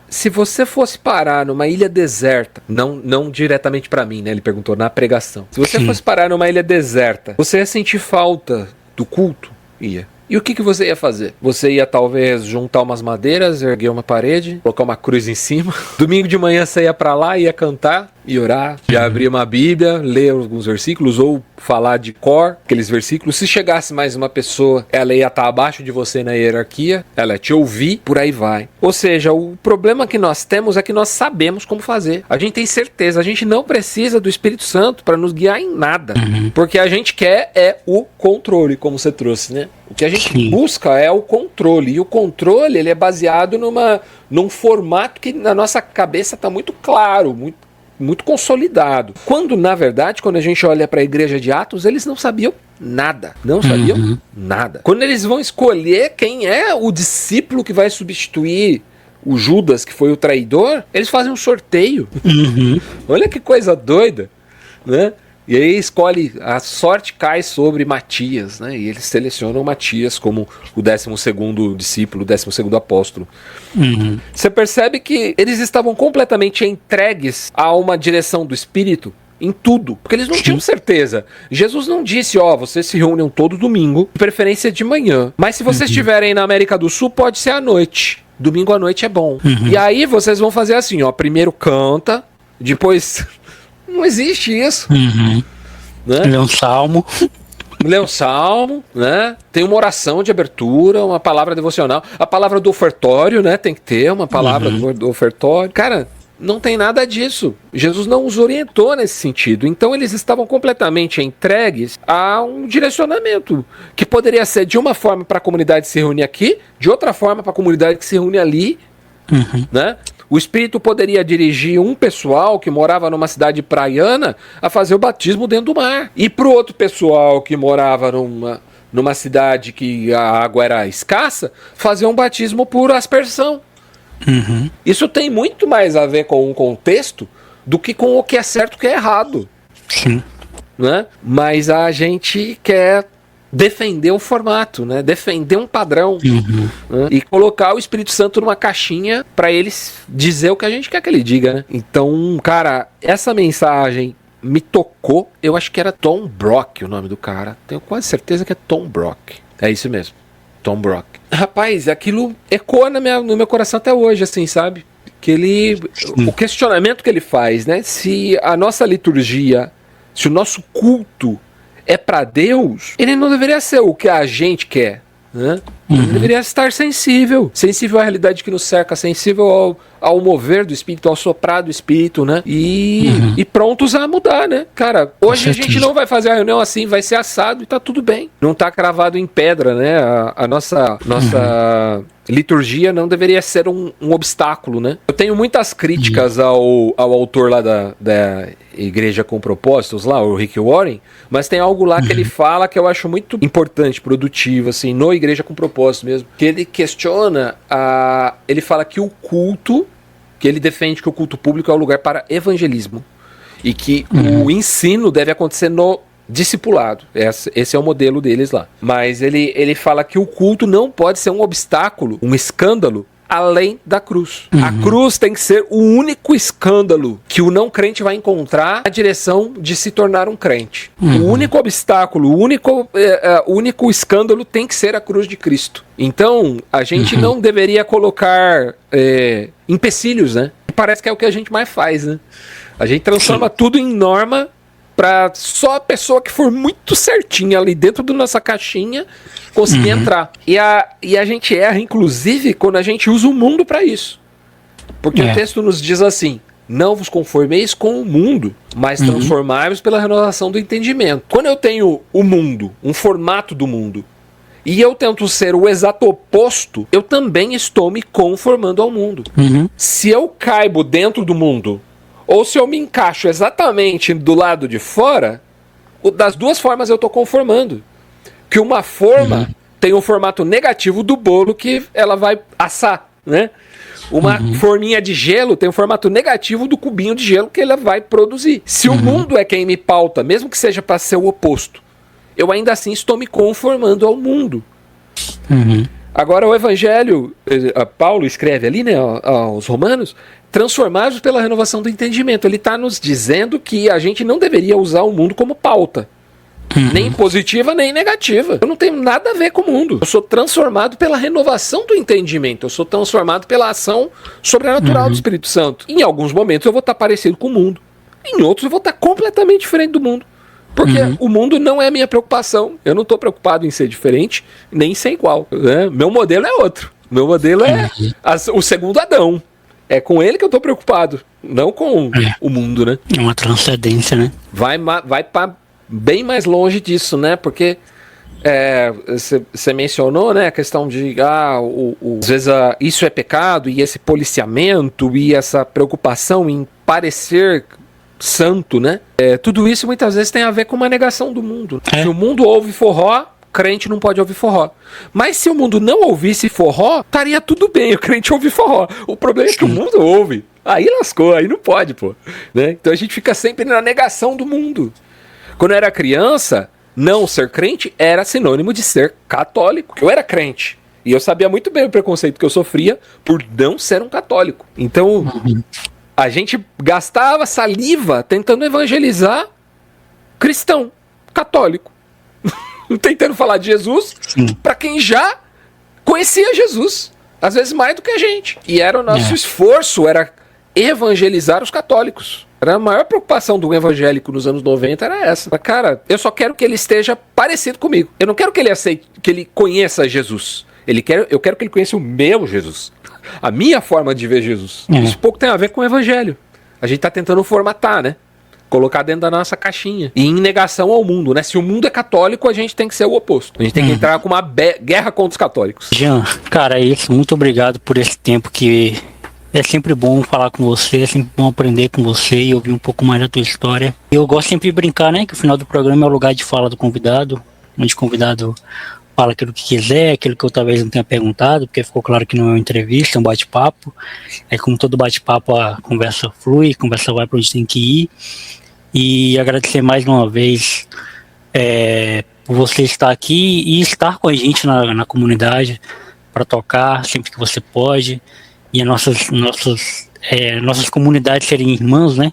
se você fosse parar numa ilha deserta, não diretamente pra mim, né? Ele perguntou na pregação. Se você fosse parar numa ilha deserta, você ia sentir falta do culto? Ia. E o que você ia fazer? Você ia talvez juntar umas madeiras, erguer uma parede, colocar uma cruz em cima. Domingo de manhã você ia pra lá, ia cantar. e orar, de abrir uma Bíblia, ler alguns versículos ou falar de cor aqueles versículos. Se chegasse mais uma pessoa, ela ia estar abaixo de você na hierarquia, ela ia te ouvir, por aí vai. Ou seja, o problema que nós temos é que nós sabemos como fazer. A gente tem certeza, a gente não precisa do Espírito Santo para nos guiar em nada. Porque a gente quer é o controle, como você trouxe, né? O que a gente busca é o controle. E o controle, ele é baseado num formato que na nossa cabeça está muito claro, muito consolidado. Quando, na verdade, quando a gente olha para a igreja de Atos, eles não sabiam nada. Não sabiam nada. Quando eles vão escolher quem é o discípulo que vai substituir o Judas, que foi o traidor, eles fazem um sorteio. Olha que coisa doida, né? E aí escolhe, a sorte cai sobre Matias, né? E eles selecionam Matias como o 12º discípulo, o 12º apóstolo. Você percebe que eles estavam completamente entregues a uma direção do Espírito em tudo, porque eles não tinham certeza. Jesus não disse, vocês se reúnem todo domingo, de preferência de manhã, mas se vocês estiverem na América do Sul, pode ser à noite. Domingo à noite é bom. E aí vocês vão fazer assim, primeiro canta, depois... Não existe isso. Né? Lê um salmo. Lê um salmo, né? Tem uma oração de abertura, uma palavra devocional. A palavra do ofertório, né? Tem que ter uma palavra do ofertório. Cara, não tem nada disso. Jesus não os orientou nesse sentido. Então eles estavam completamente entregues a um direcionamento que poderia ser de uma forma para a comunidade se reunir aqui, de outra forma para a comunidade que se reúne ali, né? O Espírito poderia dirigir um pessoal que morava numa cidade praiana a fazer o batismo dentro do mar. E para o outro pessoal que morava numa cidade que a água era escassa, fazer um batismo por aspersão. Isso tem muito mais a ver com um contexto do que com o que é certo e o que é errado. Né? Mas a gente quer defender um formato, né? Defender um padrão, né? E colocar o Espírito Santo numa caixinha para eles dizer o que a gente quer que ele diga, né? Então, cara, essa mensagem me tocou. Eu acho que era Tom Brock o nome do cara. Tenho quase certeza que é Tom Brock. É isso mesmo, Tom Brock. Rapaz, aquilo ecoa no meu coração até hoje, assim, sabe? Que o questionamento que ele faz, né? Se a nossa liturgia, se o nosso culto é para Deus, ele não deveria ser o que a gente quer, né? Ele deveria estar sensível à realidade que nos cerca, sensível ao mover do Espírito, ao soprar do Espírito, né? E prontos a mudar, né? Cara, hoje a gente não vai fazer a reunião assim, vai ser assado e tá tudo bem. Não tá cravado em pedra, né? A nossa liturgia não deveria ser um obstáculo, né? Eu tenho muitas críticas ao autor lá da Igreja com Propósitos, lá, o Rick Warren, mas tem algo lá que ele fala que eu acho muito importante, produtivo, assim, no Igreja com Propósitos mesmo, que ele questiona, ele fala que o culto, que ele defende que o culto público é o lugar para evangelismo, e que o ensino deve acontecer no discipulado. Esse é o modelo deles lá. Mas ele fala que o culto não pode ser um obstáculo, um escândalo, além da cruz. A cruz tem que ser o único escândalo que o não crente vai encontrar na direção de se tornar um crente. O único obstáculo, o único escândalo tem que ser a cruz de Cristo. Então, a gente não deveria colocar empecilhos, né? Parece que é o que a gente mais faz, né? A gente transforma tudo em norma para só a pessoa que for muito certinha ali dentro da nossa caixinha conseguir entrar. E a gente erra, inclusive, quando a gente usa o mundo para isso. Porque o texto nos diz assim: não vos conformeis com o mundo, mas transformai-vos pela renovação do entendimento. Quando eu tenho o mundo, um formato do mundo, e eu tento ser o exato oposto, eu também estou me conformando ao mundo. Se eu caibo dentro do mundo, ou se eu me encaixo exatamente do lado de fora, das duas formas eu estou conformando. Que uma forma tem um formato negativo do bolo que ela vai assar, né? Uma forminha de gelo tem um formato negativo do cubinho de gelo que ela vai produzir. Se o mundo é quem me pauta, mesmo que seja para ser o oposto, eu ainda assim estou me conformando ao mundo. Agora o Evangelho, Paulo escreve ali, né, aos Romanos, transformados pela renovação do entendimento. Ele está nos dizendo que a gente não deveria usar o mundo como pauta. Nem positiva, nem negativa. Eu não tenho nada a ver com o mundo. Eu sou transformado pela renovação do entendimento. Eu sou transformado pela ação sobrenatural do Espírito Santo. Em alguns momentos eu vou estar parecido com o mundo. Em outros eu vou estar completamente diferente do mundo. Porque o mundo não é a minha preocupação. Eu não estou preocupado em ser diferente, nem em ser igual. Né? Meu modelo é outro. Meu modelo é o segundo Adão. É com ele que eu estou preocupado, não com o mundo, né? É uma transcendência, né? Vai para bem mais longe disso, né? Porque você mencionou, né, a questão de às vezes isso é pecado, e esse policiamento e essa preocupação em parecer santo, né? Tudo isso muitas vezes tem a ver com uma negação do mundo. Se o mundo ouve forró, crente não pode ouvir forró. Mas se o mundo não ouvisse forró, estaria tudo bem o crente ouvir forró. O problema é que o mundo ouve. Aí lascou, aí não pode, pô. Né? Então a gente fica sempre na negação do mundo. Quando eu era criança, não ser crente era sinônimo de ser católico. Eu era crente. E eu sabia muito bem o preconceito que eu sofria por não ser um católico. Então, a gente gastava saliva tentando evangelizar cristão, católico. Tentando falar de Jesus para quem já conhecia Jesus. Às vezes mais do que a gente. E era o nosso esforço, era evangelizar os católicos. Era a maior preocupação do evangélico nos anos 90 era essa. Cara, eu só quero que ele esteja parecido comigo. Eu não quero que ele aceite, que ele conheça Jesus. Eu quero que ele conheça o meu Jesus. A minha forma de ver Jesus. Isso pouco tem a ver com o evangelho. A gente tá tentando formatar, né? Colocar dentro da nossa caixinha. E em negação ao mundo, né? Se o mundo é católico, a gente tem que ser o oposto. A gente tem que entrar com uma guerra contra os católicos. Jean, cara, é isso. Muito obrigado por esse tempo que... É sempre bom falar com você, é sempre bom aprender com você e ouvir um pouco mais da tua história. Eu gosto sempre de brincar, né? Que o final do programa é o lugar de fala do convidado, onde o convidado fala aquilo que quiser, aquilo que eu talvez não tenha perguntado, porque ficou claro que não é uma entrevista, é um bate-papo. É como todo bate-papo, a conversa flui, a conversa vai para onde tem que ir. E agradecer mais uma vez por você estar aqui e estar com a gente na comunidade para tocar sempre que você pode. E as nossas comunidades serem irmãs, né?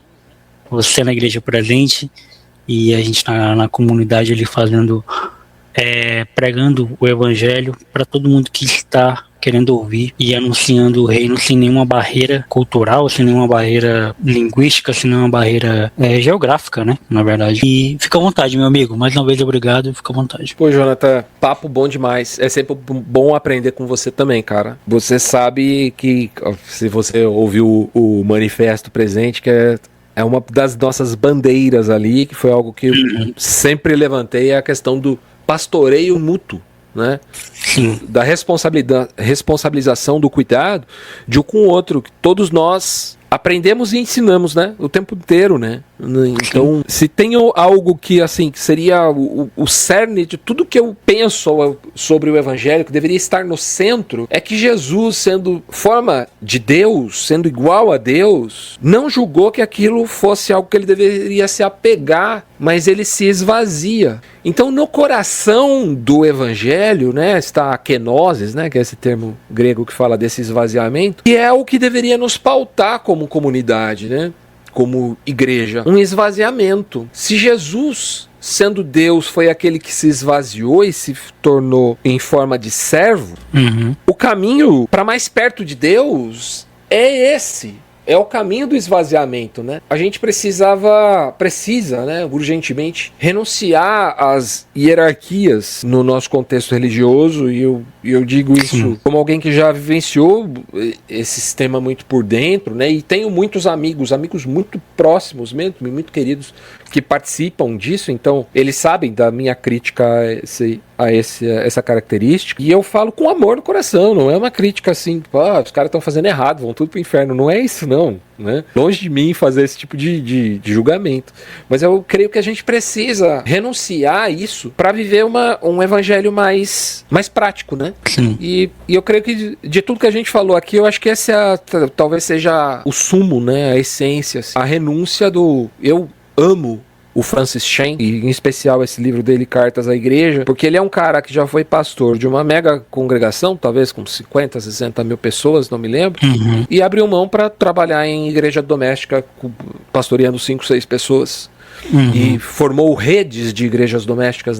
Você na igreja presente e a gente na comunidade ali fazendo, pregando o evangelho para todo mundo que está querendo ouvir e anunciando o reino sem nenhuma barreira cultural, sem nenhuma barreira linguística, sem nenhuma barreira geográfica, né? Na verdade. E fica à vontade, meu amigo. Mais uma vez, obrigado. Fica à vontade. Pô, Jonathan, papo bom demais. É sempre bom aprender com você também, cara. Você sabe que, se você ouviu o manifesto presente, que é uma das nossas bandeiras ali, que foi algo que eu sempre levantei, é a questão do pastoreio mútuo. Né? Da responsabilização do cuidado de um com o outro, que todos nós aprendemos e ensinamos, né? O tempo inteiro, né? Então, se tem algo que, assim, que seria o cerne de tudo que eu penso sobre o evangelho, que deveria estar no centro, é que Jesus, sendo forma de Deus, sendo igual a Deus, não julgou que aquilo fosse algo que ele deveria se apegar, mas ele se esvazia. Então, no coração do evangelho, né, está a kenosis, né, que é esse termo grego que fala desse esvaziamento, que é o que deveria nos pautar como comunidade, né, como igreja. Um esvaziamento. Se Jesus, sendo Deus, foi aquele que se esvaziou e se tornou em forma de servo, o caminho para mais perto de Deus é esse. É o caminho do esvaziamento, né? A gente precisa, né, urgentemente, renunciar às hierarquias no nosso contexto religioso, e eu digo isso como alguém que já vivenciou esse sistema muito por dentro, né? E tenho muitos amigos muito próximos mesmo, muito queridos, que participam disso, então eles sabem da minha crítica a essa característica, e eu falo com amor no coração, não é uma crítica assim, os caras estão fazendo errado, vão tudo pro inferno, não é isso não, né? Longe de mim fazer esse tipo de julgamento, mas eu creio que a gente precisa renunciar a isso para viver um evangelho mais prático, né? E eu creio que de tudo que a gente falou aqui, eu acho que essa talvez seja o sumo, né? A essência, a renúncia eu amo o Francis Chan, e em especial esse livro dele, Cartas à Igreja, porque ele é um cara que já foi pastor de uma mega congregação, talvez com 50, 60 mil pessoas, não me lembro, e abriu mão para trabalhar em igreja doméstica, pastoreando 5, 6 pessoas. E formou redes de igrejas domésticas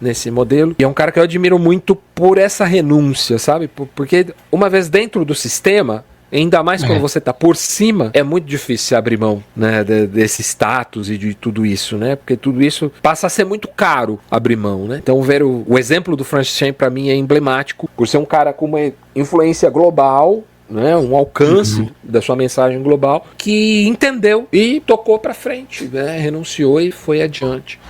nesse modelo. E é um cara que eu admiro muito por essa renúncia, sabe? Porque uma vez dentro do sistema, Ainda mais quando você tá por cima, é muito difícil abrir mão, né, desse status e de tudo isso, né? Porque tudo isso passa a ser muito caro abrir mão, né? Então ver o exemplo do Francis Chan pra mim é emblemático, por ser um cara com uma influência global, né, um alcance da sua mensagem global, que entendeu e tocou pra frente, né, renunciou e foi adiante.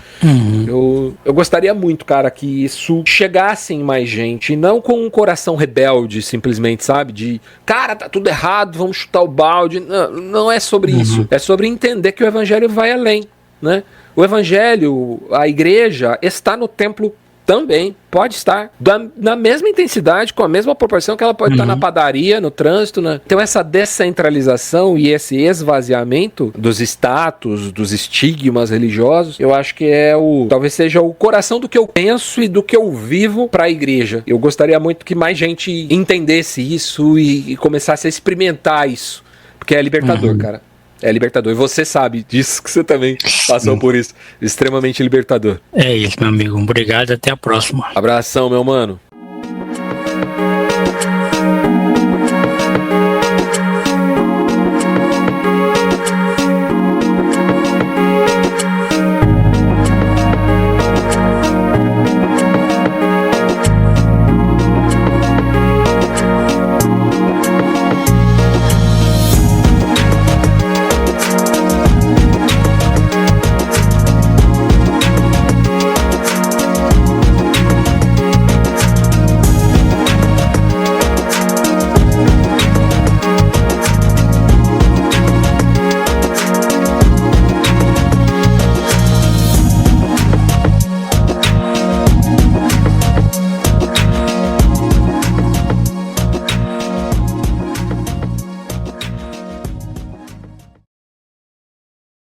Eu gostaria muito, cara, que isso chegasse em mais gente, e não com um coração rebelde, simplesmente, sabe? De, cara, tá tudo errado, vamos chutar o balde. Não é sobre isso. É sobre entender que o evangelho vai além, né? O evangelho, a igreja, está no templo também, pode estar na mesma intensidade, com a mesma proporção que ela pode estar na padaria, no trânsito, né? Então essa descentralização e esse esvaziamento dos status, dos estigmas religiosos, eu acho que talvez seja o coração do que eu penso e do que eu vivo para a igreja. Eu gostaria muito que mais gente entendesse isso e começasse a experimentar isso, porque é libertador, cara. É libertador. E você sabe disso, que você também passou por isso. Extremamente libertador. É isso, meu amigo. Obrigado. Até a próxima. Abração, meu mano.